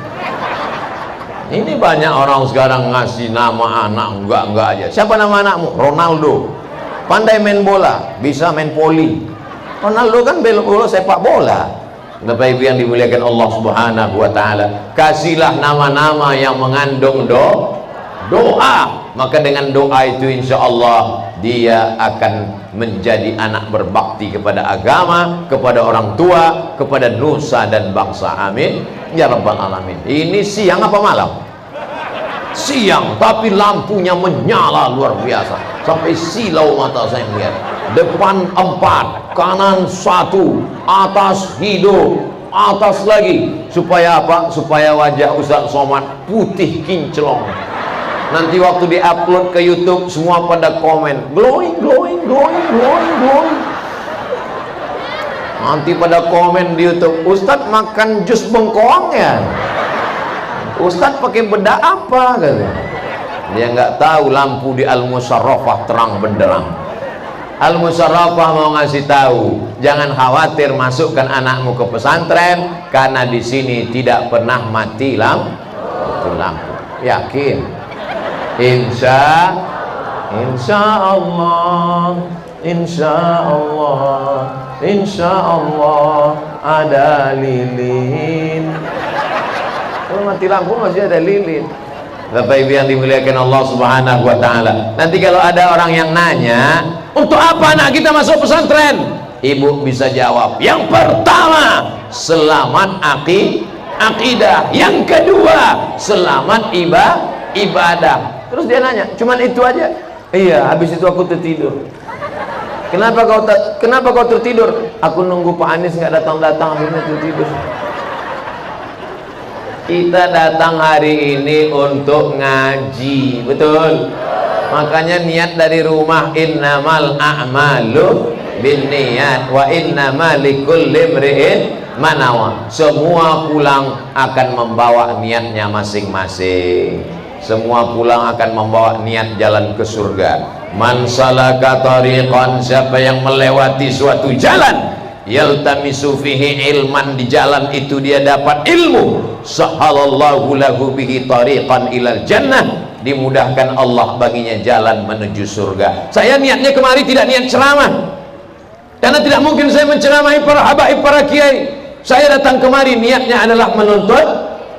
Ini banyak orang sekarang ngasih nama anak enggak aja. Siapa nama anakmu? Ronaldo. Pandai main bola, bisa main poli. Ronaldo kan bola sepak bola. Bapak Ibu yang dimuliakan Allah Subhanahu wa taala, kasihlah nama-nama yang mengandung doa. Maka dengan doa itu insya Allah dia akan menjadi anak berbakti kepada agama, kepada orang tua, kepada nusa dan bangsa. Amin ya rabbal alamin. Ini siang apa malam? Siang, tapi lampunya menyala luar biasa sampai silau mata saya melihat. Depan 4, kanan 1, atas hidup, atas lagi. Supaya apa? Supaya wajah Ustaz Somad putih kinclong. Nanti waktu diupload ke YouTube semua pada komen glowing. Nanti pada komen di YouTube, Ustadz makan jus bengkoang ya? Ustadz pakai bedak apa? Katanya. Dia nggak tahu lampu di Al-Musarrafah terang benderang. Al-Musarrafah mau ngasih tahu, jangan khawatir masukkan anakmu ke pesantren karena di sini tidak pernah mati lampu. Yakin? Insya Allah ada lilin. Kalau mati lampu masih ada lilin. Bapak Ibu yang dimuliakan Allah Subhanahu wa taala. Nanti kalau ada orang yang nanya, untuk apa anak kita masuk pesantren? Ibu bisa jawab, yang pertama selamat akidah, yang kedua selamat ibadah. Terus dia nanya, cuman itu aja? Iya, habis itu aku tertidur. Kenapa kau tertidur? Aku nunggu Pak Anies nggak datang, akhirnya tertidur. Kita datang hari ini untuk ngaji, betul? Makanya niat dari rumah, innamal a'malu binniyat wa innamal likulli imri'in ma nawa. Semua pulang akan membawa niatnya masing-masing. Semua pulang akan membawa niat jalan ke surga. Man salaka tariqan, siapa yang melewati suatu jalan, yaltamisu fihi ilman, di jalan itu dia dapat ilmu, sahalallahu lahu bihi tariqan ilal jannah, dimudahkan Allah baginya jalan menuju surga. Saya niatnya kemari tidak niat ceramah, karena tidak mungkin saya menceramahi para habaib, para kiai. Saya datang kemari niatnya adalah menuntut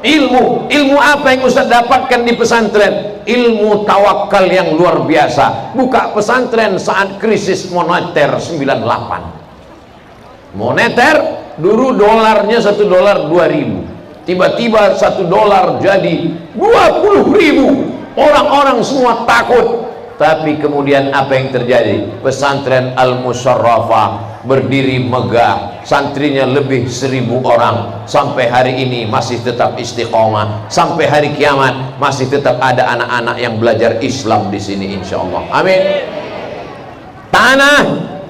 ilmu. Ilmu apa yang Ustaz dapatkan di pesantren? Ilmu tawakal yang luar biasa. Buka pesantren saat krisis moneter 98. Moneter dulu dolarnya $1 2.000. Tiba-tiba $1 jadi 20.000. Orang-orang semua takut. Tapi kemudian apa yang terjadi? Pesantren Al-Musyarrafah berdiri megah, santrinya lebih 1.000 orang. Sampai hari ini masih tetap istiqomah. Sampai hari kiamat masih tetap ada anak-anak yang belajar Islam di sini, insya Allah. Amin. Tanah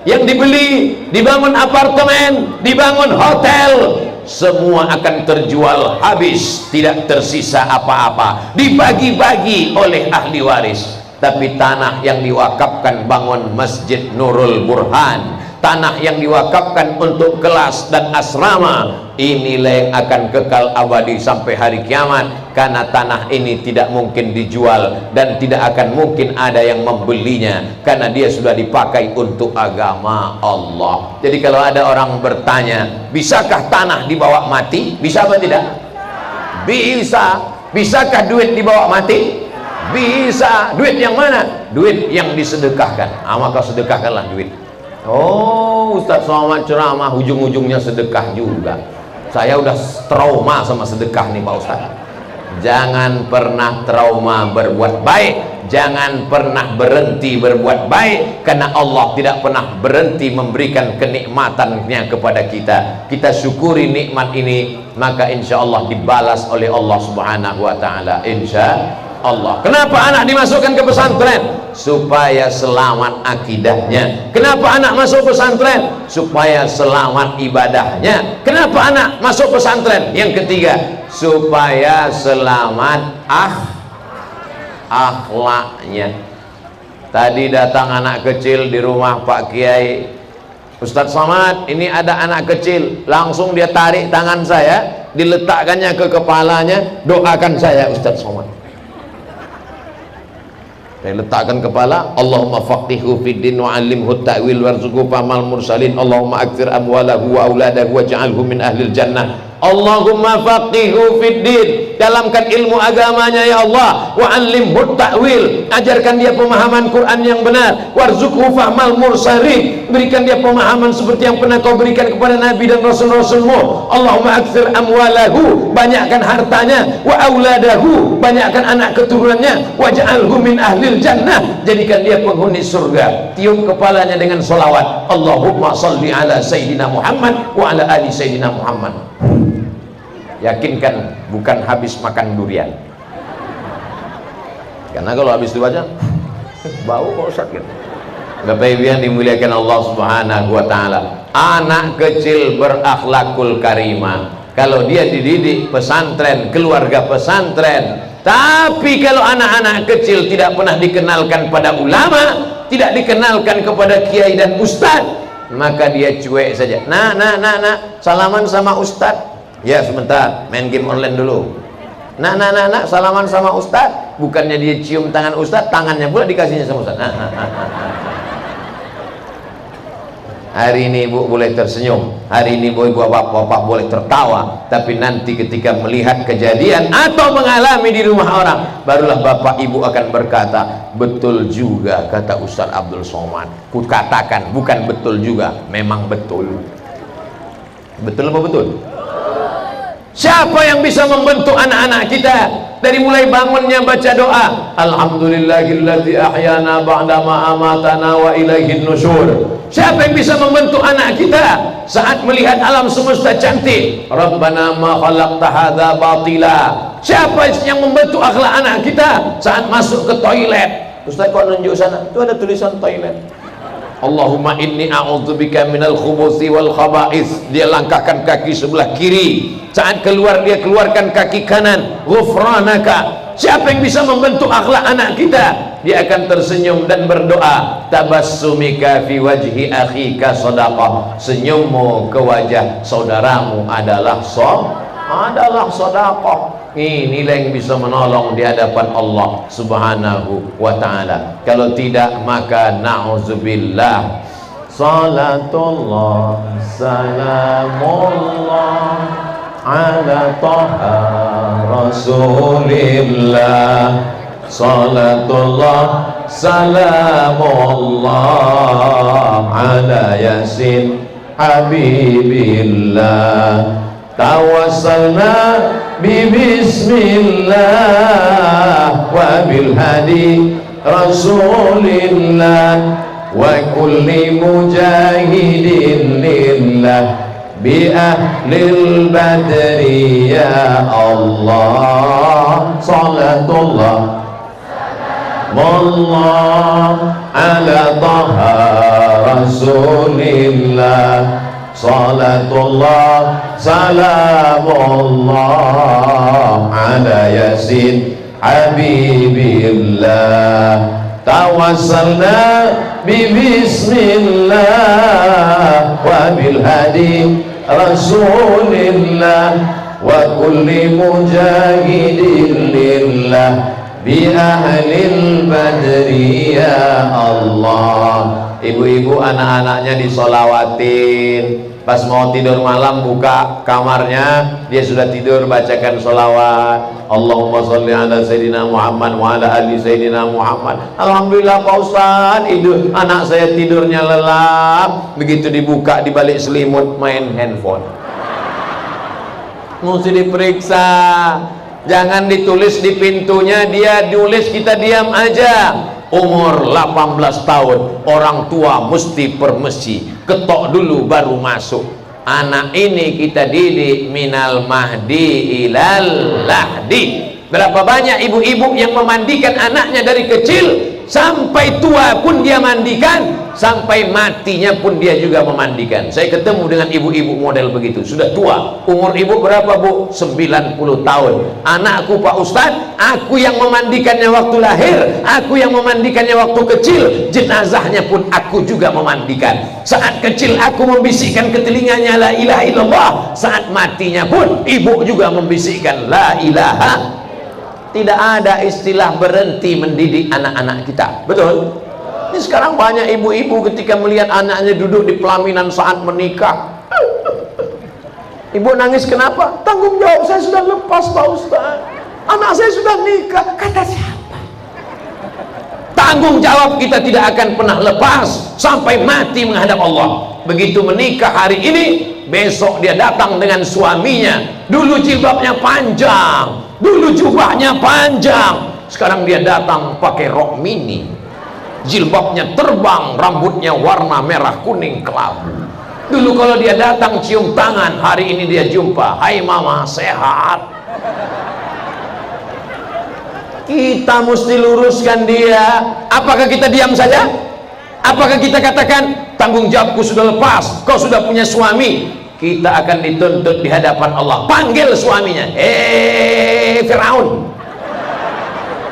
yang dibeli, dibangun apartemen, dibangun hotel, semua akan terjual habis, tidak tersisa apa-apa, dibagi-bagi oleh ahli waris. Tapi tanah yang diwakafkan bangun Masjid Nurul Burhan, tanah yang diwakafkan untuk kelas dan asrama, inilah yang akan kekal abadi sampai hari kiamat. Karena tanah ini tidak mungkin dijual dan tidak akan mungkin ada yang membelinya, karena dia sudah dipakai untuk agama Allah. Jadi kalau ada orang bertanya, bisakah tanah dibawa mati? Bisa atau tidak? Bisa. Bisakah duit dibawa mati? Bisa. Duit yang mana? Duit yang disedekahkan. Maka sedekahkanlah duit. Oh, Ustaz Somad ceramah ujung-ujungnya sedekah juga. Saya udah trauma sama sedekah nih Pak Ustaz. Jangan pernah trauma berbuat baik, jangan pernah berhenti berbuat baik, karena Allah tidak pernah berhenti memberikan kenikmatannya kepada kita. Kita syukuri nikmat ini, maka insya Allah dibalas oleh Allah Subhanahu wa Ta'ala, insya Allah. Kenapa anak dimasukkan ke pesantren? Supaya selamat akidahnya. Kenapa anak masuk pesantren? Supaya selamat ibadahnya. Kenapa anak masuk pesantren? Yang ketiga, supaya selamat akhlaknya. Tadi datang anak kecil di rumah Pak Kiai, Ustadz Somad, ini ada anak kecil. Langsung dia tarik tangan saya, diletakkannya ke kepalanya, doakan saya Ustadz Somad. Saya letakkan kepala, Allahumma faqihu fiddin wa alimhu ta'wil warzuqhu famal mursalin, Allahumma akthir amwalahu wa auladahu wa ja'alhu min ahlil jannah. Allahumma faqihu fiddin, dalamkan ilmu agamanya ya Allah, wa alimhu ta'wil, ajarkan dia pemahaman Quran yang benar, warzuqhu famal mursalin, berikan dia pemahaman seperti yang pernah kau berikan kepada Nabi dan Rasul-Rasulmu. Allahumma akthir amwalahu, banyakkan hartanya, wa auladahu, banyakkan anak keturunannya, wa ja'alhu min ahlil jannah, jadikan dia penghuni surga. Tiup kepalanya dengan solawat, Allahumma salli ala Sayyidina Muhammad wa ala ali Sayyidina Muhammad. Yakinkan bukan habis makan durian, karena kalau habis itu aja bau kok sakit. Bapak Ibu yang dimuliakan Allah Subhanahu wa Ta'ala, anak kecil berakhlakul karimah kalau dia dididik pesantren, keluarga pesantren. Tapi kalau anak-anak kecil tidak pernah dikenalkan pada ulama, tidak dikenalkan kepada kiai dan ustad, maka dia cuek saja. Nah, salaman sama ustad. Ya sebentar, main game online dulu. Nah, salaman sama ustad. Bukannya dia cium tangan ustad, tangannya pula dikasihnya sama ustad. Hari ini ibu boleh tersenyum, hari ini bapak boleh tertawa, tapi nanti ketika melihat kejadian atau mengalami di rumah orang, barulah bapak ibu akan berkata, betul juga kata Ustaz Abdul Somad. Ku katakan bukan betul juga, memang betul. Betul apa betul? Siapa yang bisa membentuk anak-anak kita dari mulai bangunnya baca doa, alhamdulillahilladzi ahyana ba'dama amatana wa ilaihin nusyur. Siapa yang bisa membentuk anak kita saat melihat alam semesta cantik, rabbana ma khalaqta hadza batila. Siapa yang membentuk akhlak anak kita saat masuk ke toilet? Ustaz kok nunjuk sana? Itu ada tulisan toilet. Allahumma inni a'udzubika minal khubuthi wal khaba'ith. Dia langkahkan kaki sebelah kiri, saat keluar dia keluarkan kaki kanan, ghufranaka. Siapa yang bisa membentuk akhlak anak kita? Dia akan tersenyum dan berdoa, tabassumika fi wajhi akhika shadaqah. Senyummu ke wajah saudaramu adalah sedekah. Inilah yang bisa menolong di hadapan Allah Subhanahu wa ta'ala. Kalau tidak, maka na'udzubillah. Salatullah salamullah ala taha rasulillah. Salatullah salamullah ala yasin habibillah. Tawassalna bismillah wa bil hadi rasulillah wa kulli mujahidin lillah bi ahlil badri ya Allah. Salatullah Wallah ala taha rasulillah. Salatullah salamullah ala yasin habibillah. Tawassalna bismillah wa bil hadi rasulillah wa kulli mujahidin lillah bi ahlil badri ya Allah. Ibu-ibu anak-anaknya disolawatin. Pas mau tidur malam buka kamarnya, dia sudah tidur, bacakan solawat. Allahumma sholli ala Sayyidina Muhammad wa ala ali Sayyidina Muhammad. Alhamdulillah Pak Ustaz, anak saya tidurnya lelap. Begitu dibuka di balik selimut main handphone. Mesti diperiksa. Jangan ditulis di pintunya, dia tulis, kita diam aja. Umur 18 tahun, orang tua mesti permisi, ketok dulu baru masuk. Anak ini kita didik minal mahdi ilal lahdi. Berapa banyak ibu-ibu yang memandikan anaknya dari kecil sampai tua pun dia mandikan, sampai matinya pun dia juga memandikan. Saya ketemu dengan ibu-ibu model begitu, sudah tua. Umur ibu berapa Bu? 90 tahun. Anakku Pak Ustadz, aku yang memandikannya waktu lahir, aku yang memandikannya waktu kecil, jenazahnya pun aku juga memandikan. Saat kecil aku membisikkan ke telinganya la ilaha illallah, saat matinya pun ibu juga membisikkan la ilaha. Tidak ada istilah berhenti mendidik anak-anak kita, betul? Ini sekarang banyak ibu-ibu ketika melihat anaknya duduk di pelaminan saat menikah, ibu nangis kenapa? Tanggung jawab saya sudah lepas Pak Ustaz, anak saya sudah nikah. Kata siapa? Tanggung jawab kita tidak akan pernah lepas sampai mati menghadap Allah. Begitu menikah hari ini, besok dia datang dengan suaminya. Dulu jilbabnya panjang, dulu jubahnya panjang, sekarang dia datang pakai rok mini, jilbabnya terbang, rambutnya warna merah kuning kelabu. Dulu kalau dia datang cium tangan, hari ini dia jumpa, hai mama sehat. Kita mesti luruskan dia. Apakah kita diam saja? Apakah kita katakan tanggung jawabku sudah lepas, kau sudah punya suami? Kita akan dituntut di hadapan Allah. Panggil suaminya, Firaun,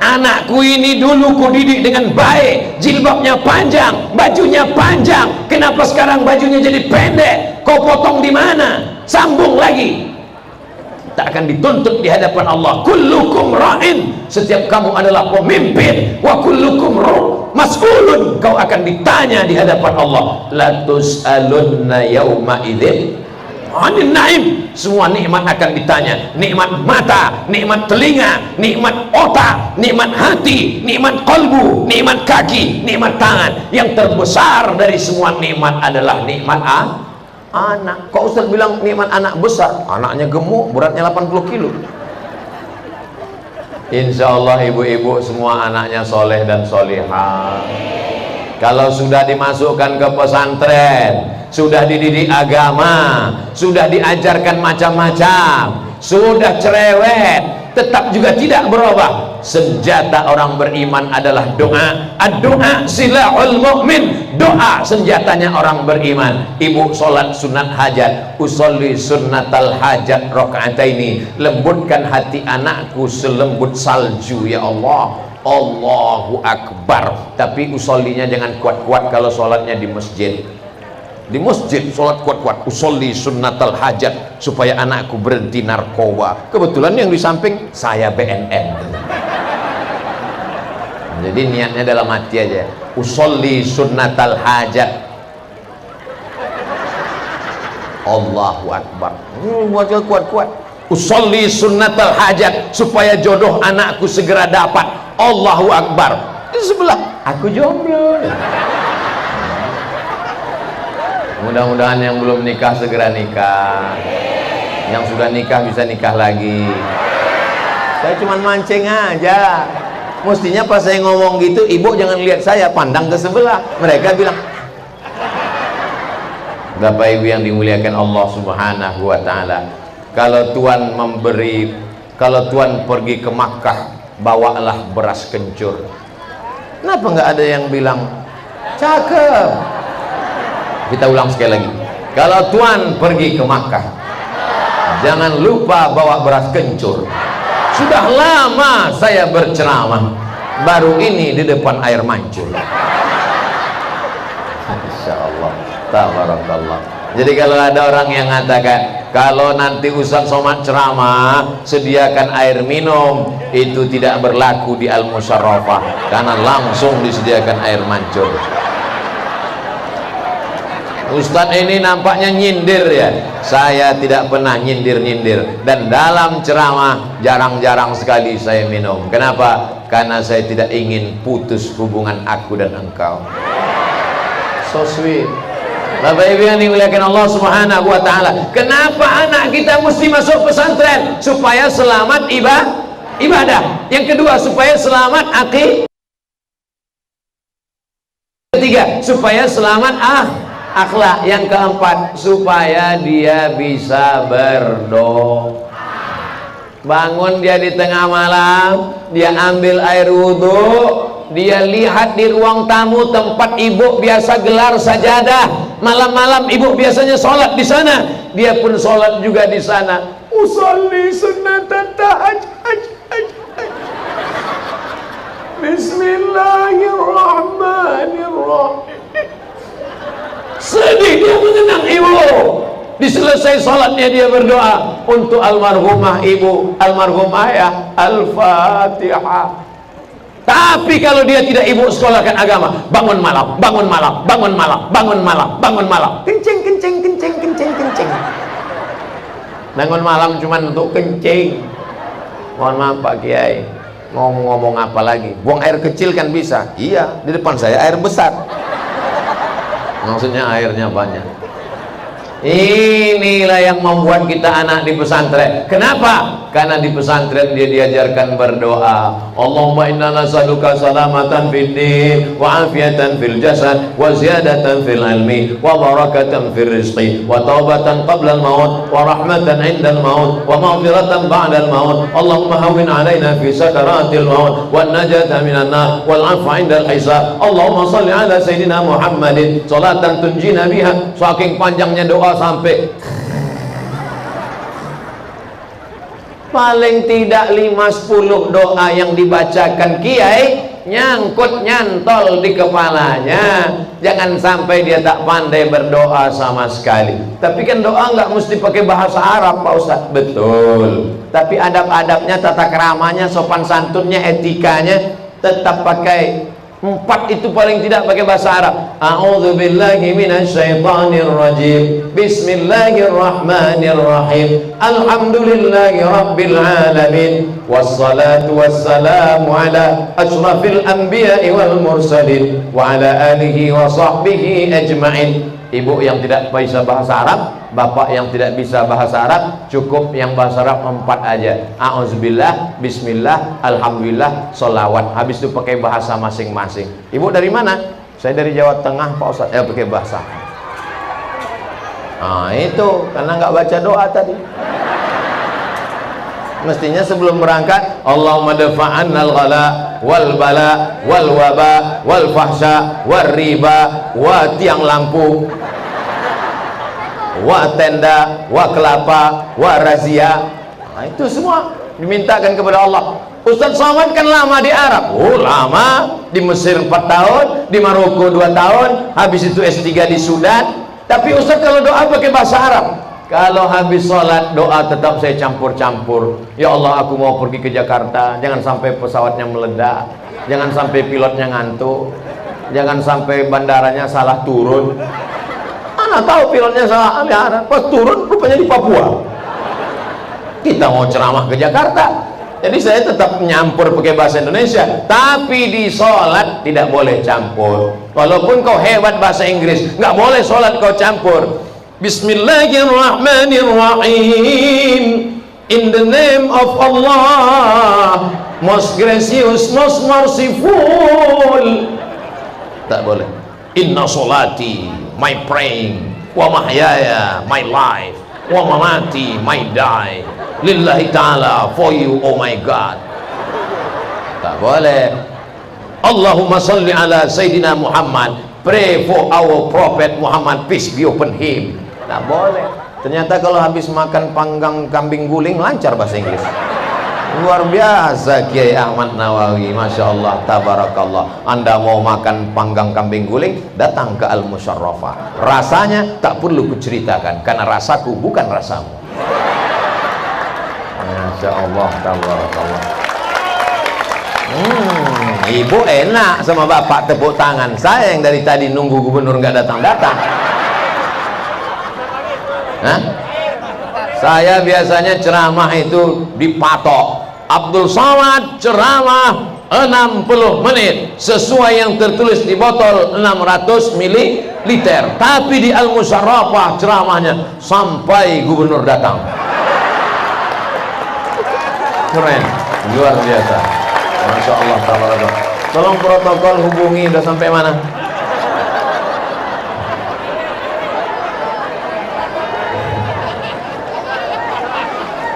anakku ini dulu kudidik dengan baik, jilbabnya panjang, bajunya panjang, kenapa sekarang bajunya jadi pendek? Kau potong di mana? Sambung lagi. Kita akan dituntut di hadapan Allah. Kullukum ra'in, setiap kamu adalah pemimpin, wa kullukum mas'ulun, kau akan ditanya di hadapan Allah. La tus'alunna yawma idzin anin naim, semua nikmat akan ditanya. Nikmat mata, nikmat telinga, nikmat otak, nikmat hati, nikmat kalbu, nikmat kaki, nikmat tangan. Yang terbesar dari semua nikmat adalah nikmat anak. Kok Ustaz bilang nikmat anak besar? Anaknya gemuk, beratnya 80 kilo. Insya Allah ibu-ibu semua anaknya soleh dan solihah. Kalau sudah dimasukkan ke pesantren, sudah dididik agama, sudah diajarkan macam-macam, sudah cerewet, tetap juga tidak berubah. Senjata orang beriman adalah doa. Ad-doa silahul mu'min, doa senjatanya orang beriman. Ibu sholat sunat hajat, usolli sunnatal hajat rakaataini, lembutkan hati anakku selembut salju ya Allah. Allahu Akbar. Tapi usollinya jangan kuat-kuat kalau sholatnya di masjid. di masjid sholat kuat-kuat, usolli sunnatal hajat supaya anakku berhenti narkoba. Kebetulan yang di samping saya BNN. Jadi niatnya dalam hati aja, usolli sunnatal hajat, Allahu Akbar, baca kuat-kuat, usolli sunnatal hajat supaya jodoh anakku segera dapat, Allahu Akbar. Di sebelah aku jomblo. Mudah-mudahan yang belum nikah segera nikah, yang sudah nikah bisa nikah lagi. Saya cuma mancing aja. Mestinya pas saya ngomong gitu, ibu jangan lihat saya, pandang ke sebelah. Mereka bilang, Bapak Ibu yang dimuliakan Allah Subhanahu wa Ta'ala, kalau Tuhan memberi, kalau Tuhan pergi ke Makkah, bawalah beras kencur. Kenapa nggak ada yang bilang cakep? Kita ulang sekali lagi, kalau Tuhan pergi ke Makkah, jangan lupa bawa beras kencur. Sudah lama saya berceramah, baru ini di depan air mancur. Insya Allah, tabarakallah. Jadi kalau ada orang yang mengatakan kalau nanti Ustaz Somad ceramah sediakan air minum, itu tidak berlaku di Al-Musyarrafah, karena langsung disediakan air mancur. Ustadz ini nampaknya nyindir ya. Saya tidak pernah nyindir-nyindir, dan dalam ceramah jarang-jarang sekali saya minum. Kenapa? Karena saya tidak ingin putus hubungan aku dan engkau. So sweet. Bapak Ibu yang dimuliakan Allah Subhanahu wa Ta'ala, kenapa anak kita mesti masuk pesantren? Supaya selamat ibadah. Yang kedua, supaya selamat ketiga, supaya selamat akhlak. Yang keempat, supaya dia bisa berdoa. Bangun dia di tengah malam, dia ambil air wudhu, dia lihat di ruang tamu tempat ibu biasa gelar sajadah. Malam-malam ibu biasanya sholat di sana, dia pun sholat juga di sana. Usolli sunnatan tahajjud. Bismillahirrahmanirrahim. Sedih dia mengenang ibu. Diselesai sholatnya dia berdoa untuk almarhumah ibu, almarhum ayah, Al-Fatihah. Tapi kalau dia tidak ibu sekolahkan agama, bangun malam, bangun malam, bangun malam, bangun malam, bangun malam, kencing, kencing, kencing, kencing, kencing. Bangun malam cuma untuk kencing. Mohon maaf Pak Kiai, ngomong apa lagi? Buang air kecil kan bisa? Iya, di depan saya air besar. Maksudnya airnya banyak. Inilah yang membuat kita anak di pesantren. Kenapa? Karena di pesantren dia diajarkan berdoa. Allahumma inna nas'aluka salamatan fid din wa afiatan fil jasad wa ziyadatan fil ilmi wa barakatan fil rizqi wa taubatan qabla al maut wa rahmatan 'inda al maut wa maghfiratan ba'da al maut. Allahumma hawwin 'alaina fi sakaratil maut wan najata minan nar wal 'afwa 'inda al hisab. Allahumma shalli 'ala sayidina Muhammadin salatan tunjina biha. Saking panjangnya doa sampai paling tidak 5-10 doa yang dibacakan kiai nyangkut nyantol di kepalanya. Jangan sampai dia tak pandai berdoa sama sekali. Tapi kan doa nggak mesti pakai bahasa Arab Pak Ustadz. Betul, tapi adab-adabnya, tata keramanya, sopan santunnya, etikanya tetap pakai 4 itu paling tidak pakai bahasa Arab. A'udzubillahi minasyaitonirrajim. Bismillahirrahmanirrahim. Alhamdulillahi rabbil alamin. Wassalatu wassalamu ala asyrafil anbiya'i wal mursalin wa ala alihi wa sahbihi ajma'in. Ibu yang tidak bisa bahasa Arab, bapak yang tidak bisa bahasa Arab, cukup yang bahasa Arab 4 aja. A'udzubillah, bismillah, alhamdulillah, sholawat. Habis itu pakai bahasa masing-masing. Ibu dari mana? Saya dari Jawa Tengah Pak Ustadz. Pakai bahasa. Nah itu karena nggak baca doa tadi. Mestinya sebelum berangkat, Allahumma dafa'annal ghala wal bala wal waba wal fahsya wal riba wa tiang lampu wa tenda wa kelapa wa razia. Nah, itu semua dimintakan kepada Allah. Ustaz Somad kan lama di Arab. Oh lama, di Mesir 4 tahun, di Maroko 2 tahun, habis itu S3 di Sudan. Tapi Ustaz kalau doa pakai bahasa Arab. Kalau habis sholat doa tetap saya campur-campur. Ya Allah, aku mau pergi ke Jakarta, jangan sampai pesawatnya meledak, jangan sampai pilotnya ngantuk, jangan sampai bandaranya salah turun. Mana tahu pilotnya salah arah, pas turun rupanya di Papua. Kita mau ceramah ke Jakarta, jadi saya tetap nyampur pakai bahasa Indonesia. Tapi di sholat tidak boleh campur. Walaupun kau hebat bahasa Inggris, nggak boleh sholat kau campur. Bismillahirrahmanirrahim. In the name of Allah, most gracious, most merciful. Tak boleh. Inna sholati, my praying, wa mahyaya, my life, wa mamati, my die, lillahi ta'ala, for you, oh my God. Tak boleh. Allahumma salli ala Sayyidina Muhammad, pray for our Prophet Muhammad, peace be upon him. Tak boleh. Ternyata kalau habis makan panggang kambing guling lancar bahasa Inggris. Luar biasa Kiai Ahmad Nawawi, Masya Allah, tabarakallah. Anda mau makan panggang kambing guling, datang ke Al-Musyarrafah. Rasanya tak perlu kuceritakan, karena rasaku bukan rasamu. Masya Allah, tabarakallah. Ibu enak sama bapak tepuk tangan. Saya yang dari tadi nunggu gubernur nggak datang-datang. Hah? Saya biasanya ceramah itu dipatok. Abdul Somad ceramah 60 menit sesuai yang tertulis di botol 600 ml. Tapi di Al-Musyarrafah ceramahnya sampai gubernur datang. Keren, luar biasa. Masya Allah, tabarakallah. Tolong protokol hubungi, udah sampai mana?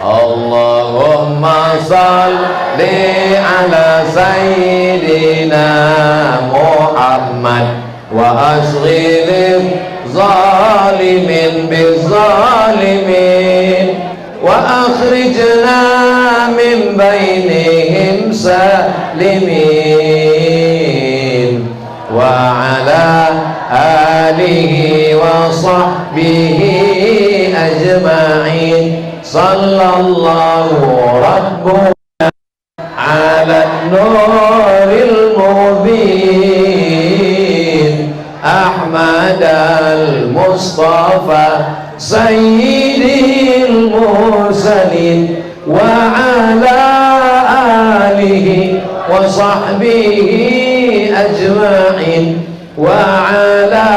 Allahumma salli ala Sayyidina Muhammad wa asghilil zalimin bizzalimin wa akhrijna min bainihim salimin wa ala alihi wa sahbihi ajma'in. Sallallahu rabbuna ala nuril mubin Ahmad al-Mustafa sayyidil mursalin wa ala alihi wa sahbihi ajma'in wa ala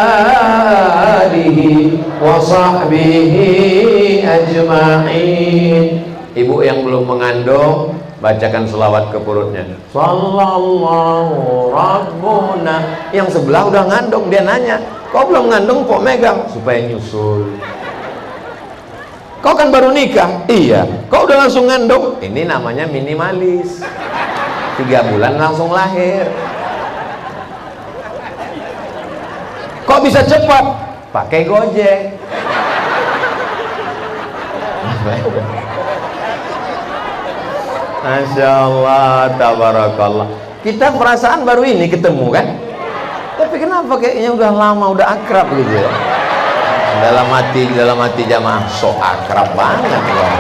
alihi wa sahbihi ajma'in. Ibu yang belum mengandung, bacakan selawat ke perutnya. Sallallahu rabbuna. Yang sebelah udah ngandung, dia nanya, kau belum ngandung kok megang? Supaya nyusul. Kau kan baru nikah? Iya. Kau udah langsung ngandung? Ini namanya minimalis. 3 bulan langsung lahir. Kok bisa cepat? Pakai Gojek. Masya Allah, tabarakallah. Kita perasaan baru ini ketemu kan? Tapi kenapa kayaknya udah lama, udah akrab gitu ya? Dalam hati jamaah so akrab banget loh.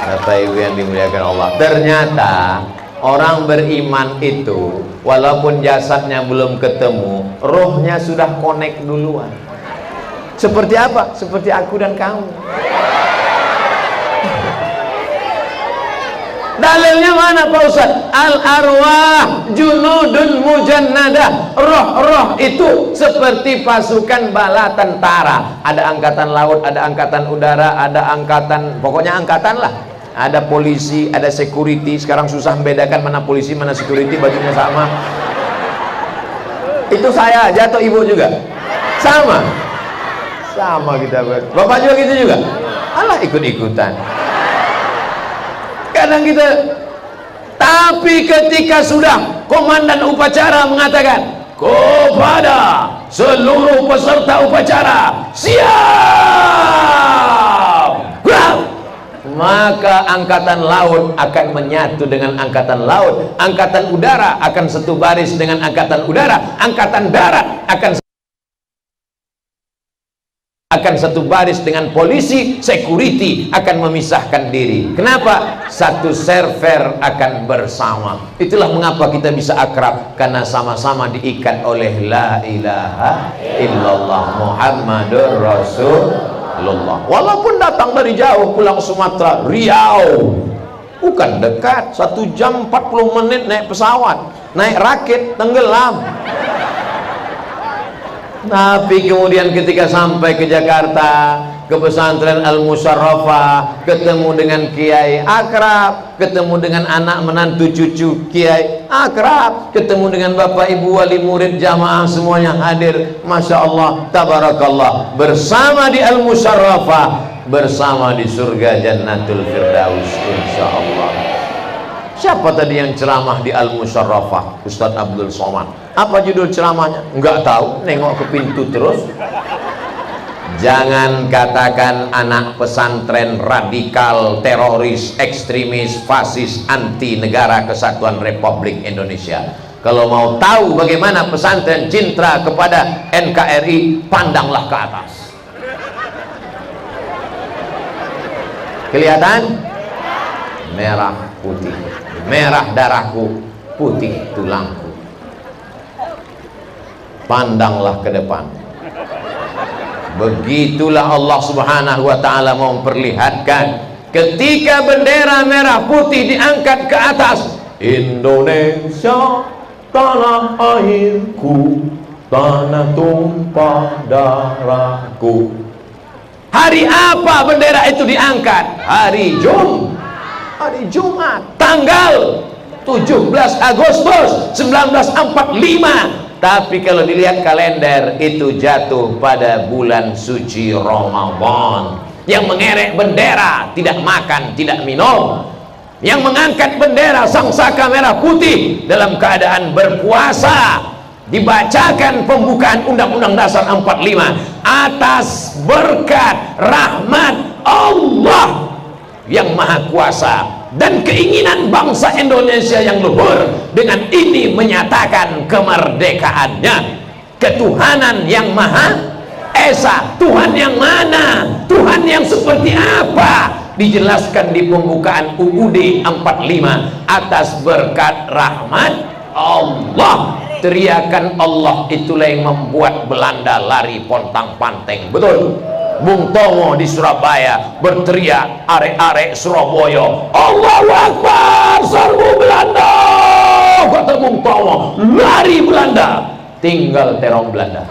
Kata ibu yang dimuliakan Allah, ternyata orang beriman itu walaupun jasadnya belum ketemu, rohnya sudah connect duluan. Seperti apa? Seperti aku dan kamu. Dalilnya mana Pak Ustaz? Al-arwah junudun mujannadah. Roh-roh itu seperti pasukan bala tentara. Ada angkatan laut, ada angkatan udara, ada angkatan, pokoknya angkatan lah. Ada polisi, ada security. Sekarang susah membedakan mana polisi, mana security, bajunya sama. Itu saya aja atau ibu juga? Sama. Sama kita. Bapak juga gitu juga? Alah, ikut-ikutan. Kadang kita, tapi ketika sudah komandan upacara mengatakan kepada seluruh peserta upacara siap, maka angkatan laut akan menyatu dengan angkatan laut, angkatan udara akan satu baris dengan angkatan udara, angkatan darat akan akan satu baris dengan polisi, security akan memisahkan diri. Kenapa? Satu server akan bersama. Itulah mengapa kita bisa akrab, karena sama-sama diikat oleh la ilaha illallah Muhammadur Rasulullah. Walaupun datang dari jauh, pulang Sumatera, Riau, bukan dekat, 1 jam 40 menit naik pesawat, naik rakit, tenggelam. Tapi kemudian ketika sampai ke Jakarta, ke pesantren Al-Musyarrafah, ketemu dengan kiai, akrab, ketemu dengan anak menantu cucu kiai, akrab, ketemu dengan bapak ibu wali murid jamaah semuanya hadir, masya Allah, tabarakallah, bersama di Al-Musyarrafah, bersama di surga Jannatul Firdaus insya Allah. Siapa tadi yang ceramah di Al-Musyarrafah? Ustadz Abdul Somad. Apa judul ceramahnya? Enggak tahu, nengok ke pintu terus. Jangan katakan anak pesantren radikal, teroris, ekstremis, fasis, anti negara kesatuan Republik Indonesia. Kalau mau tahu bagaimana pesantren cinta kepada NKRI, pandanglah ke atas. Kelihatan? Merah putih, merah darahku, putih tulangku. Pandanglah ke depan. Begitulah Allah Subhanahu wa ta'ala mau memperlihatkan ketika bendera merah putih diangkat ke atas. Indonesia tanah airku, tanah tumpah darahku. Hari apa bendera itu diangkat? Hari Jumat, tanggal 17 Agustus 1945. Tapi kalau dilihat kalender, itu jatuh pada bulan suci Ramadan. Yang mengerek bendera, tidak makan, tidak minum. Yang mengangkat bendera sangsaka merah putih dalam keadaan berpuasa. Dibacakan pembukaan Undang-Undang Dasar 45 atas berkat rahmat Allah yang maha kuasa dan keinginan bangsa Indonesia yang luhur. Dengan ini menyatakan kemerdekaannya. Ketuhanan yang maha esa, Tuhan yang mana, Tuhan yang seperti apa, dijelaskan di pembukaan UUD 45 atas berkat rahmat Allah. Teriakan Allah itulah yang membuat Belanda lari pontang-panting. Betul. Bung Tomo di Surabaya berteriak, arek-arek Surabaya, Allahu Akbar, serbu Belanda. Kata Bung Tomo, lari Belanda, tinggal terong Belanda.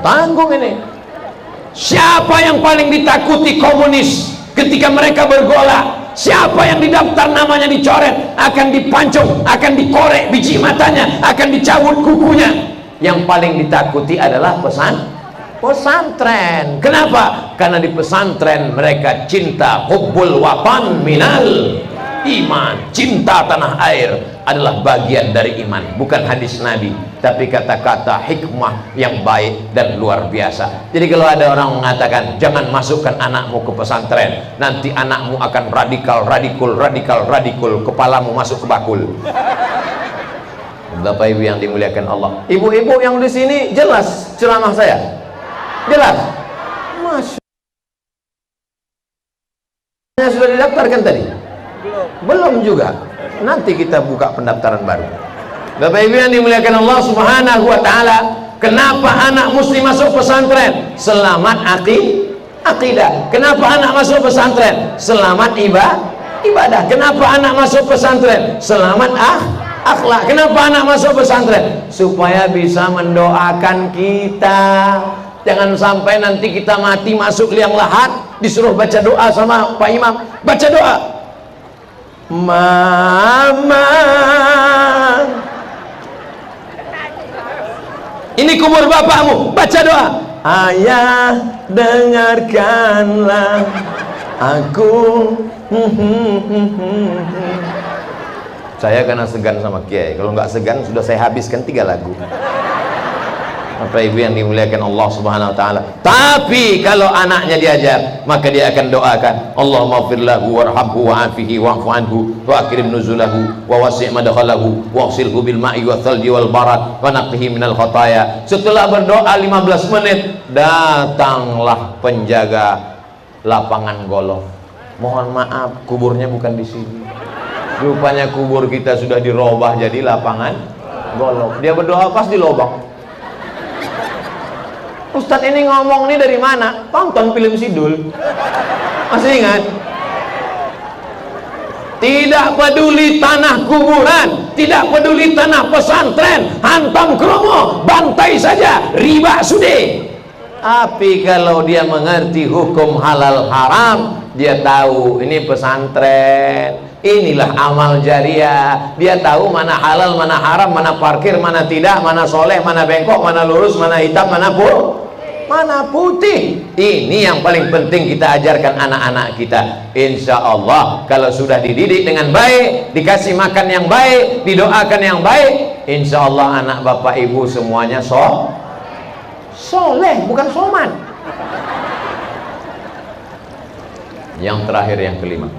Tanggung ini. Siapa yang paling ditakuti komunis ketika mereka bergolak? Siapa yang didaftar namanya dicoret, akan dipancung, akan dikorek biji matanya, akan dicabut kukunya? Yang paling ditakuti adalah pesantren. Kenapa? Karena di pesantren mereka cinta, hubbul watan minal iman. Cinta tanah air adalah bagian dari iman. Bukan hadis Nabi, tapi kata-kata hikmah yang baik dan luar biasa. Jadi kalau ada orang mengatakan jangan masukkan anakmu ke pesantren, nanti anakmu akan radikal, kepalamu masuk ke bakul. Bapak ibu yang dimuliakan Allah, ibu-ibu yang di sini jelas ceramah saya? Jelas? Masya Allah. Sudah didaftarkan tadi? Belum juga. Nanti kita buka pendaftaran baru. Bapak ibu yang dimuliakan Allah Subhanahu wa ta'ala, kenapa anak muslim masuk pesantren? Selamat akidah. Kenapa anak masuk pesantren? Selamat ibadah. Kenapa anak masuk pesantren? Selamat akhlak. Kenapa anak masuk pesantren? Supaya bisa mendoakan kita. Jangan sampai nanti kita mati masuk liang lahat, disuruh baca doa sama Pak Imam. Baca doa, Mama, ini kubur bapakmu. Baca doa, Ayah dengarkanlah aku. Saya karena segan sama Kiai. Kalau nggak segan sudah saya habiskan 3 lagu. Bapak Ibu yang dimuliakan Allah Subhanahu wa taala. Tapi kalau anaknya diajar, maka dia akan doakan, Allahumma ighfir lahu warhamhu wa'afihi wa'fu anhu wa akrim nuzulahu wa wasi' madkhalahu waghsilhu bil ma'i wa thalji wal barad wa naqqihi minal khataaya. Setelah berdoa 15 menit, datanglah penjaga lapangan golf. Mohon maaf, kuburnya bukan di sini. Rupanya kubur kita sudah dirubah jadi lapangan golf. Dia berdoa pas di lubang. Ustadz ini ngomong nih dari mana? Tonton film Sidul. Masih ingat? Tidak peduli tanah kuburan, tidak peduli tanah pesantren, hantam kromo, bantai saja, riba sude. Tapi kalau dia mengerti hukum halal haram, dia tahu ini pesantren, inilah amal jariah. Dia tahu mana halal, mana haram, mana parkir, mana tidak, mana soleh, mana bengkok, mana lurus, mana hitam, mana putih. Ini yang paling penting kita ajarkan anak-anak kita. Insya Allah kalau sudah dididik dengan baik, dikasih makan yang baik, didoakan yang baik, insya Allah anak bapak ibu semuanya soleh, bukan soman. Yang terakhir, yang kelima.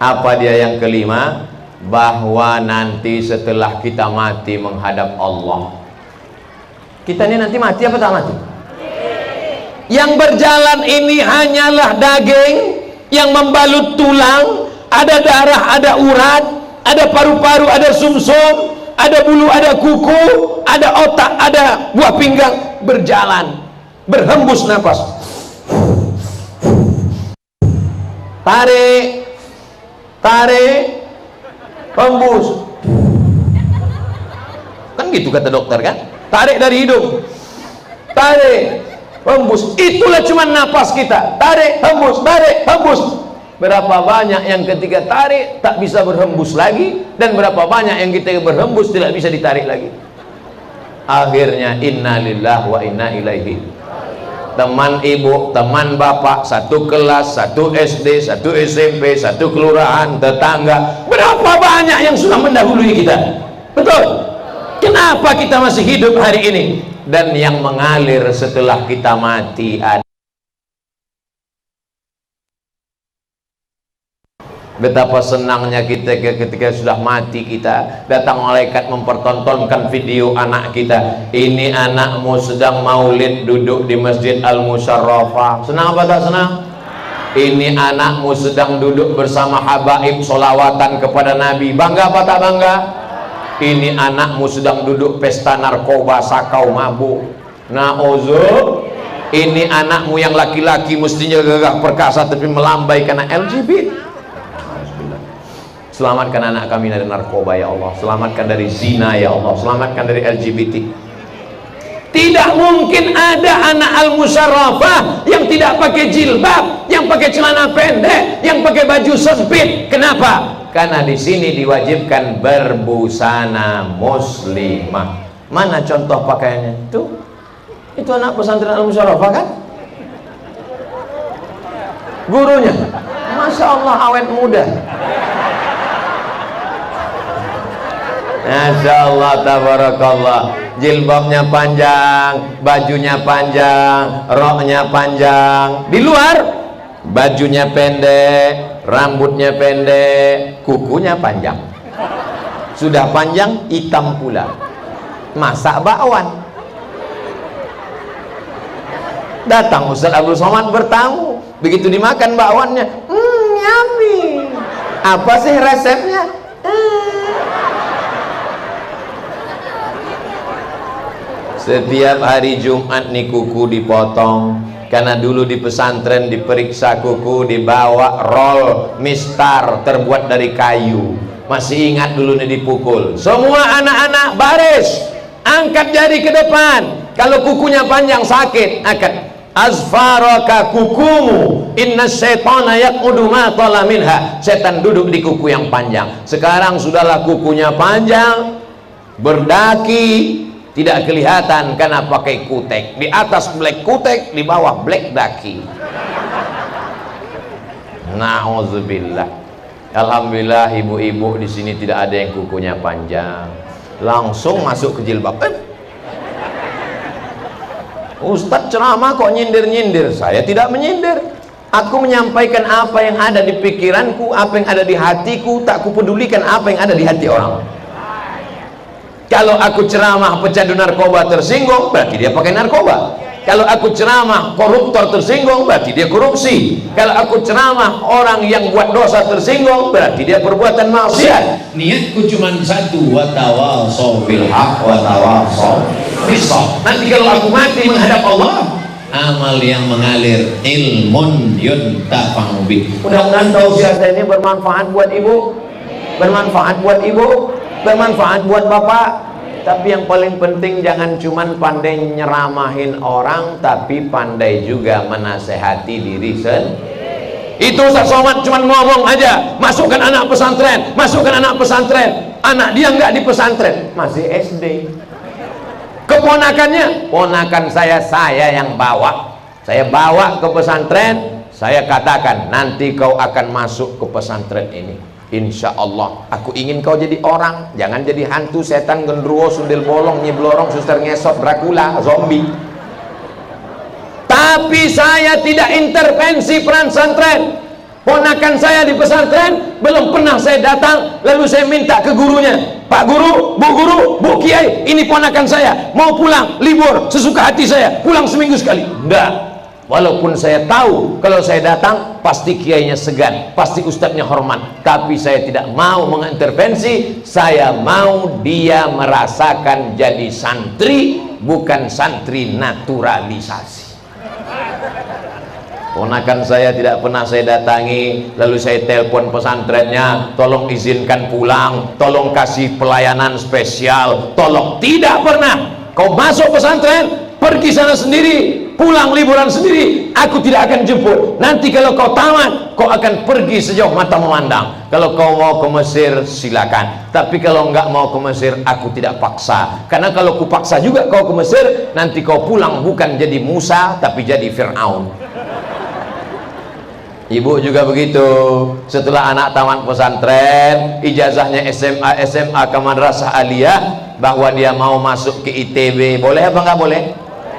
Apa dia yang kelima? Bahwa nanti setelah kita mati menghadap Allah, kita ini nanti mati apa tak mati? Yang berjalan ini hanyalah daging yang membalut tulang, ada darah, ada urat, ada paru-paru, ada sumsum, ada bulu, ada kuku, ada otak, ada buah pinggang. Berjalan, berhembus nafas, tarik, hembus. Kan gitu kata dokter kan? Tarik dari hidung, tarik, hembus. Itulah cuma napas kita. Tarik, hembus, tarik, hembus. Berapa banyak yang ketika tarik tak bisa berhembus lagi, dan berapa banyak yang kita berhembus tidak bisa ditarik lagi. Akhirnya inna lillahi wa inna ilaihi. Teman ibu, teman bapak, satu kelas, satu SD, satu SMP, satu kelurahan, tetangga, berapa banyak yang sudah mendahului kita. Betul? Kenapa kita masih hidup hari ini? Dan yang mengalir setelah kita mati ada. Betapa senangnya kita ketika sudah mati, kita datang malaikat mempertontonkan video anak kita. Ini anakmu sedang maulid duduk di Masjid Al-Musyarrafah. Senang apa tak senang? Ini anakmu sedang duduk bersama habaib solawatan kepada Nabi. Bangga apa tak bangga? Ini anakmu sedang duduk pesta narkoba, sakau, mabuk. Na'udzu. Ini anakmu yang laki-laki mestinya gagah perkasa tapi melambai karena LGBT. Selamatkan anak kami dari narkoba ya Allah, selamatkan dari zina ya Allah, selamatkan dari LGBT. Tidak mungkin ada anak al-musyarrafah yang tidak pakai jilbab, yang pakai celana pendek, yang pakai baju sempit. Kenapa? Karena di sini diwajibkan berbusana muslimah. Mana contoh pakaiannya? Itu anak pesantren al-musyarrafah kan? Gurunya, masya Allah awet muda. Masya Allah, tabarakallah. Jilbabnya panjang, bajunya panjang, roknya panjang. Di luar, bajunya pendek, rambutnya pendek, kukunya panjang. Sudah panjang, hitam pula. Masak bakwan. Datang Ustaz Abdul Somad bertamu. Begitu dimakan bakwannya, yummy. Apa sih resepnya? Setiap hari Jumat nih kuku dipotong. Karena dulu di pesantren diperiksa kuku, dibawa roll mistar terbuat dari kayu. Masih ingat dulu nih dipukul. Semua anak-anak baris, angkat jari ke depan. Kalau kukunya panjang sakit, angkat. Azfaraka kukumu, inna syaitana yaqudu ma tala minha. Setan duduk di kuku yang panjang. Sekarang sudahlah kukunya panjang, berdaki, tidak kelihatan karena pakai kutek. Di atas black kutek, di bawah black daki. Na'udzubillah. Alhamdulillah ibu-ibu di sini tidak ada yang kukunya panjang. Langsung masuk ke jilbab. Ustadz ceramah kok nyindir-nyindir. Saya tidak menyindir. Aku menyampaikan apa yang ada di pikiranku, apa yang ada di hatiku. Tak kupedulikan apa yang ada di hati orang. Kalau aku ceramah pecandu narkoba tersinggung, berarti dia pakai narkoba. Kalau aku ceramah koruptor tersinggung, berarti dia korupsi. Kalau aku ceramah orang yang buat dosa tersinggung, berarti dia perbuatan maksiat. Niatku cuma satu, watawasau bil haq watawasau bis sabr. Nanti kalau aku mati menghadap Allah, amal yang mengalir, ilmun yuntafa'u bih. Mudah-mudahan tausiah saya ini bermanfaat buat ibu, bermanfaat buat ibu, bermanfaat buat bapak. Tapi yang paling penting jangan cuman pandai nyeramahin orang, tapi pandai juga menasehati diri sendiri. Itu Ustaz Somad cuman ngomong aja, masukkan anak pesantren, masukkan anak pesantren. Anak dia nggak di pesantren, masih SD. Keponakannya, ponakan saya yang bawa. Saya bawa ke pesantren, saya katakan nanti kau akan masuk ke pesantren ini. Insya Allah, aku ingin kau jadi orang, jangan jadi hantu, setan, genderuwo, sundel bolong, nyiblorong, suster ngesot, Dracula, zombie. Tapi saya tidak intervensi peran pesantren. Ponakan saya di pesantren, belum pernah saya datang, lalu saya minta ke gurunya, Pak Guru, Bu Kiai, ini ponakan saya, mau pulang, libur, sesuka hati saya, pulang seminggu sekali. Enggak. Walaupun saya tahu kalau saya datang pasti kiainya segan, pasti ustadznya hormat, tapi saya tidak mau mengintervensi. Saya mau dia merasakan jadi santri, bukan santri naturalisasi. Ponakan saya tidak pernah saya datangi, lalu saya telepon pesantrennya, tolong izinkan pulang, tolong kasih pelayanan spesial, tolong. Tidak pernah. Kau masuk pesantren, pergi sana sendiri, pulang liburan sendiri, aku tidak akan jemput. Nanti kalau kau tamat, kau akan pergi sejauh mata memandang. Kalau kau mau ke Mesir, silakan. Tapi kalau enggak mau ke Mesir, aku tidak paksa. Karena kalau ku paksa juga kau ke Mesir, nanti kau pulang bukan jadi Musa, tapi jadi Fir'aun. Ibu juga begitu. Setelah anak tamat pesantren, ijazahnya SMA ke Madrasah Aliyah, bahwa dia mau masuk ke ITB, boleh apa enggak boleh?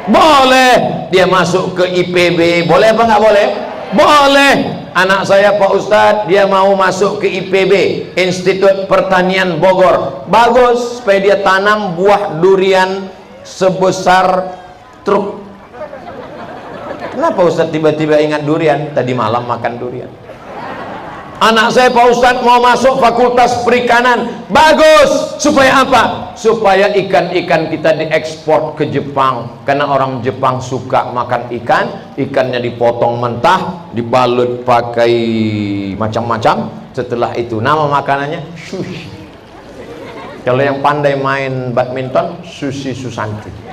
Boleh. Dia masuk ke IPB, boleh apa enggak boleh? Boleh. Anak saya Pak Ustadz, dia mau masuk ke IPB, Institut Pertanian Bogor. Bagus, supaya dia tanam buah durian sebesar truk. Kenapa Ustadz tiba-tiba ingat durian? Tadi malam makan durian. Anak saya Pak Ustadz mau masuk Fakultas Perikanan. Bagus. Supaya apa? Supaya ikan-ikan kita diekspor ke Jepang. Karena orang Jepang suka makan ikan. Ikannya dipotong mentah, dibalut pakai macam-macam. Setelah itu nama makanannya sushi. Kalau yang pandai main badminton, Susi Susanti.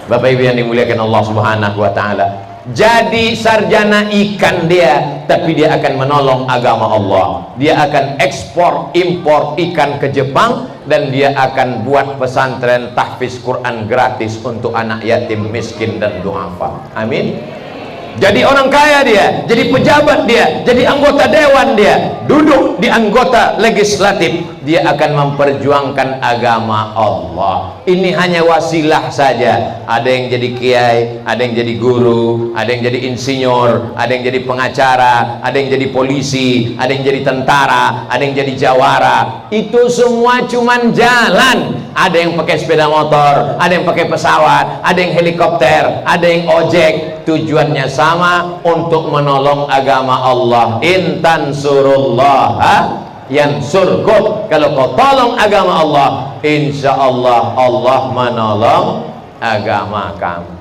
Bapak Ibu yang dimuliakan Allah Subhanahu wa Ta'ala, jadi sarjana ikan dia, tapi dia akan menolong agama Allah. Dia akan ekspor impor ikan ke Jepang, dan dia akan buat pesantren tahfiz Quran gratis untuk anak yatim, miskin dan duafa. Amin. Jadi orang kaya dia, jadi pejabat dia, jadi anggota dewan dia, duduk di anggota legislatif, dia akan memperjuangkan agama Allah. Ini hanya wasilah saja. Ada yang jadi kiai, ada yang jadi guru, ada yang jadi insinyur, ada yang jadi pengacara, ada yang jadi polisi, ada yang jadi tentara, ada yang jadi jawara. Itu semua cuman jalan. Ada yang pakai sepeda motor, ada yang pakai pesawat, ada yang helikopter, ada yang ojek. Tujuannya sama, untuk menolong agama Allah. Intan surullah yansurkum. Kalau kau tolong agama Allah, insya Allah Allah menolong agama kamu.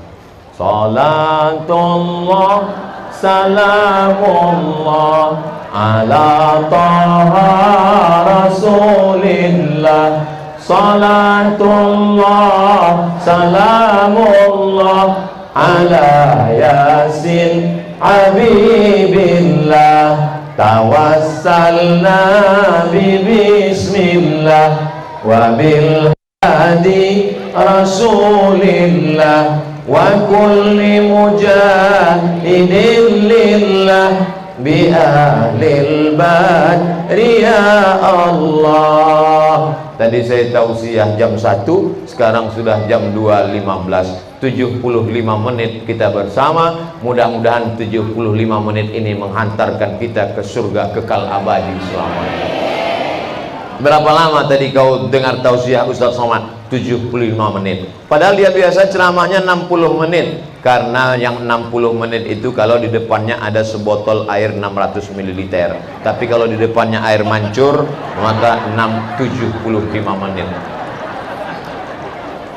Salatullah salamullah ala taha rasulillah. Salatullah salamullah ala yasin habibillah. Tawassalna bismillah wa bil hadi rasulillah wa kulli mujahidin lillah bi ahlil badri ya Allah. Tadi saya tausiah jam 1, sekarang sudah jam 2.15. 75 menit kita bersama. Mudah-mudahan 75 menit ini menghantarkan kita ke surga kekal abadi selamanya. Berapa lama tadi kau dengar tausiah Ustaz Somad? 75 menit. Padahal dia biasa ceramahnya 60 menit. Karena yang 60 menit itu kalau di depannya ada sebotol air 600 ml. Tapi kalau di depannya air mancur, maka 75 menit.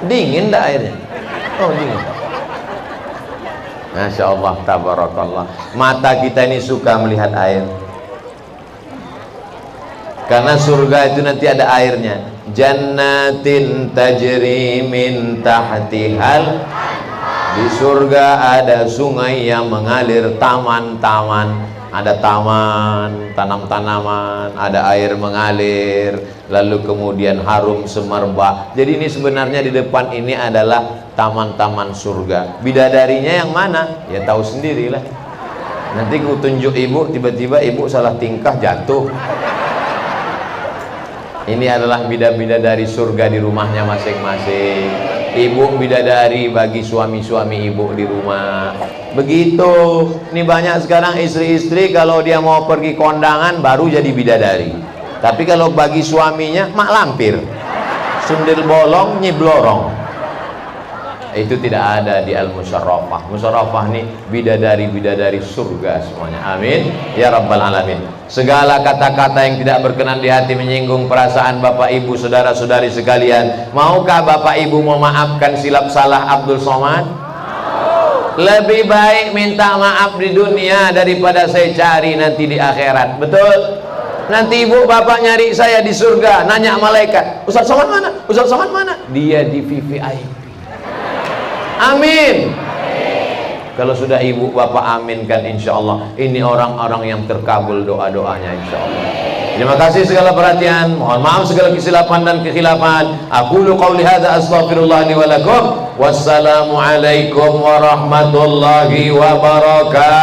Dingin dah airnya? Oh, dingin. Masya Allah, tabarakallah. Mata kita ini suka melihat air. Karena surga itu nanti ada airnya. Jannatin tajri min tahtihal. Di surga ada sungai yang mengalir, taman-taman. Ada taman, tanam-tanaman, ada air mengalir, lalu kemudian harum semerbak. Jadi ini sebenarnya di depan ini adalah taman-taman surga. Bidadarinya yang mana? Ya tahu sendirilah. Nanti ku tunjuk ibu, tiba-tiba ibu salah tingkah jatuh. Ini adalah bidadari surga di rumahnya masing-masing. Ibu bidadari bagi suami-suami ibu di rumah. Begitu. Ini banyak sekarang istri-istri kalau dia mau pergi kondangan baru jadi bidadari. Tapi kalau bagi suaminya mak lampir, sundel bolong nyiblorong. Itu tidak ada di Al-Musyarrafah. Musyarrafah ini bidadari-bidadari surga semuanya. Amin ya rabbal alamin. Segala kata-kata yang tidak berkenan di hati menyinggung perasaan Bapak Ibu, saudara-saudari sekalian, maukah Bapak Ibu memaafkan silap salah Abdul Somad? Lebih baik minta maaf di dunia daripada saya cari nanti di akhirat. Betul? Nanti ibu bapak nyari saya di surga, nanya malaikat, Ustaz Somad mana? Ustaz Somad mana? Dia di VVIP. Amin. Kalau sudah ibu bapak aminkan, insya Allah ini orang-orang yang terkabul doa-doanya, insya Allah. Terima kasih segala perhatian. Mohon maaf segala kesilapan dan kekhilafan. Aqulu qawli hadza astaghfirullah li wa lakum. Wassalamu alaikum warahmatullahi wabarakatuh.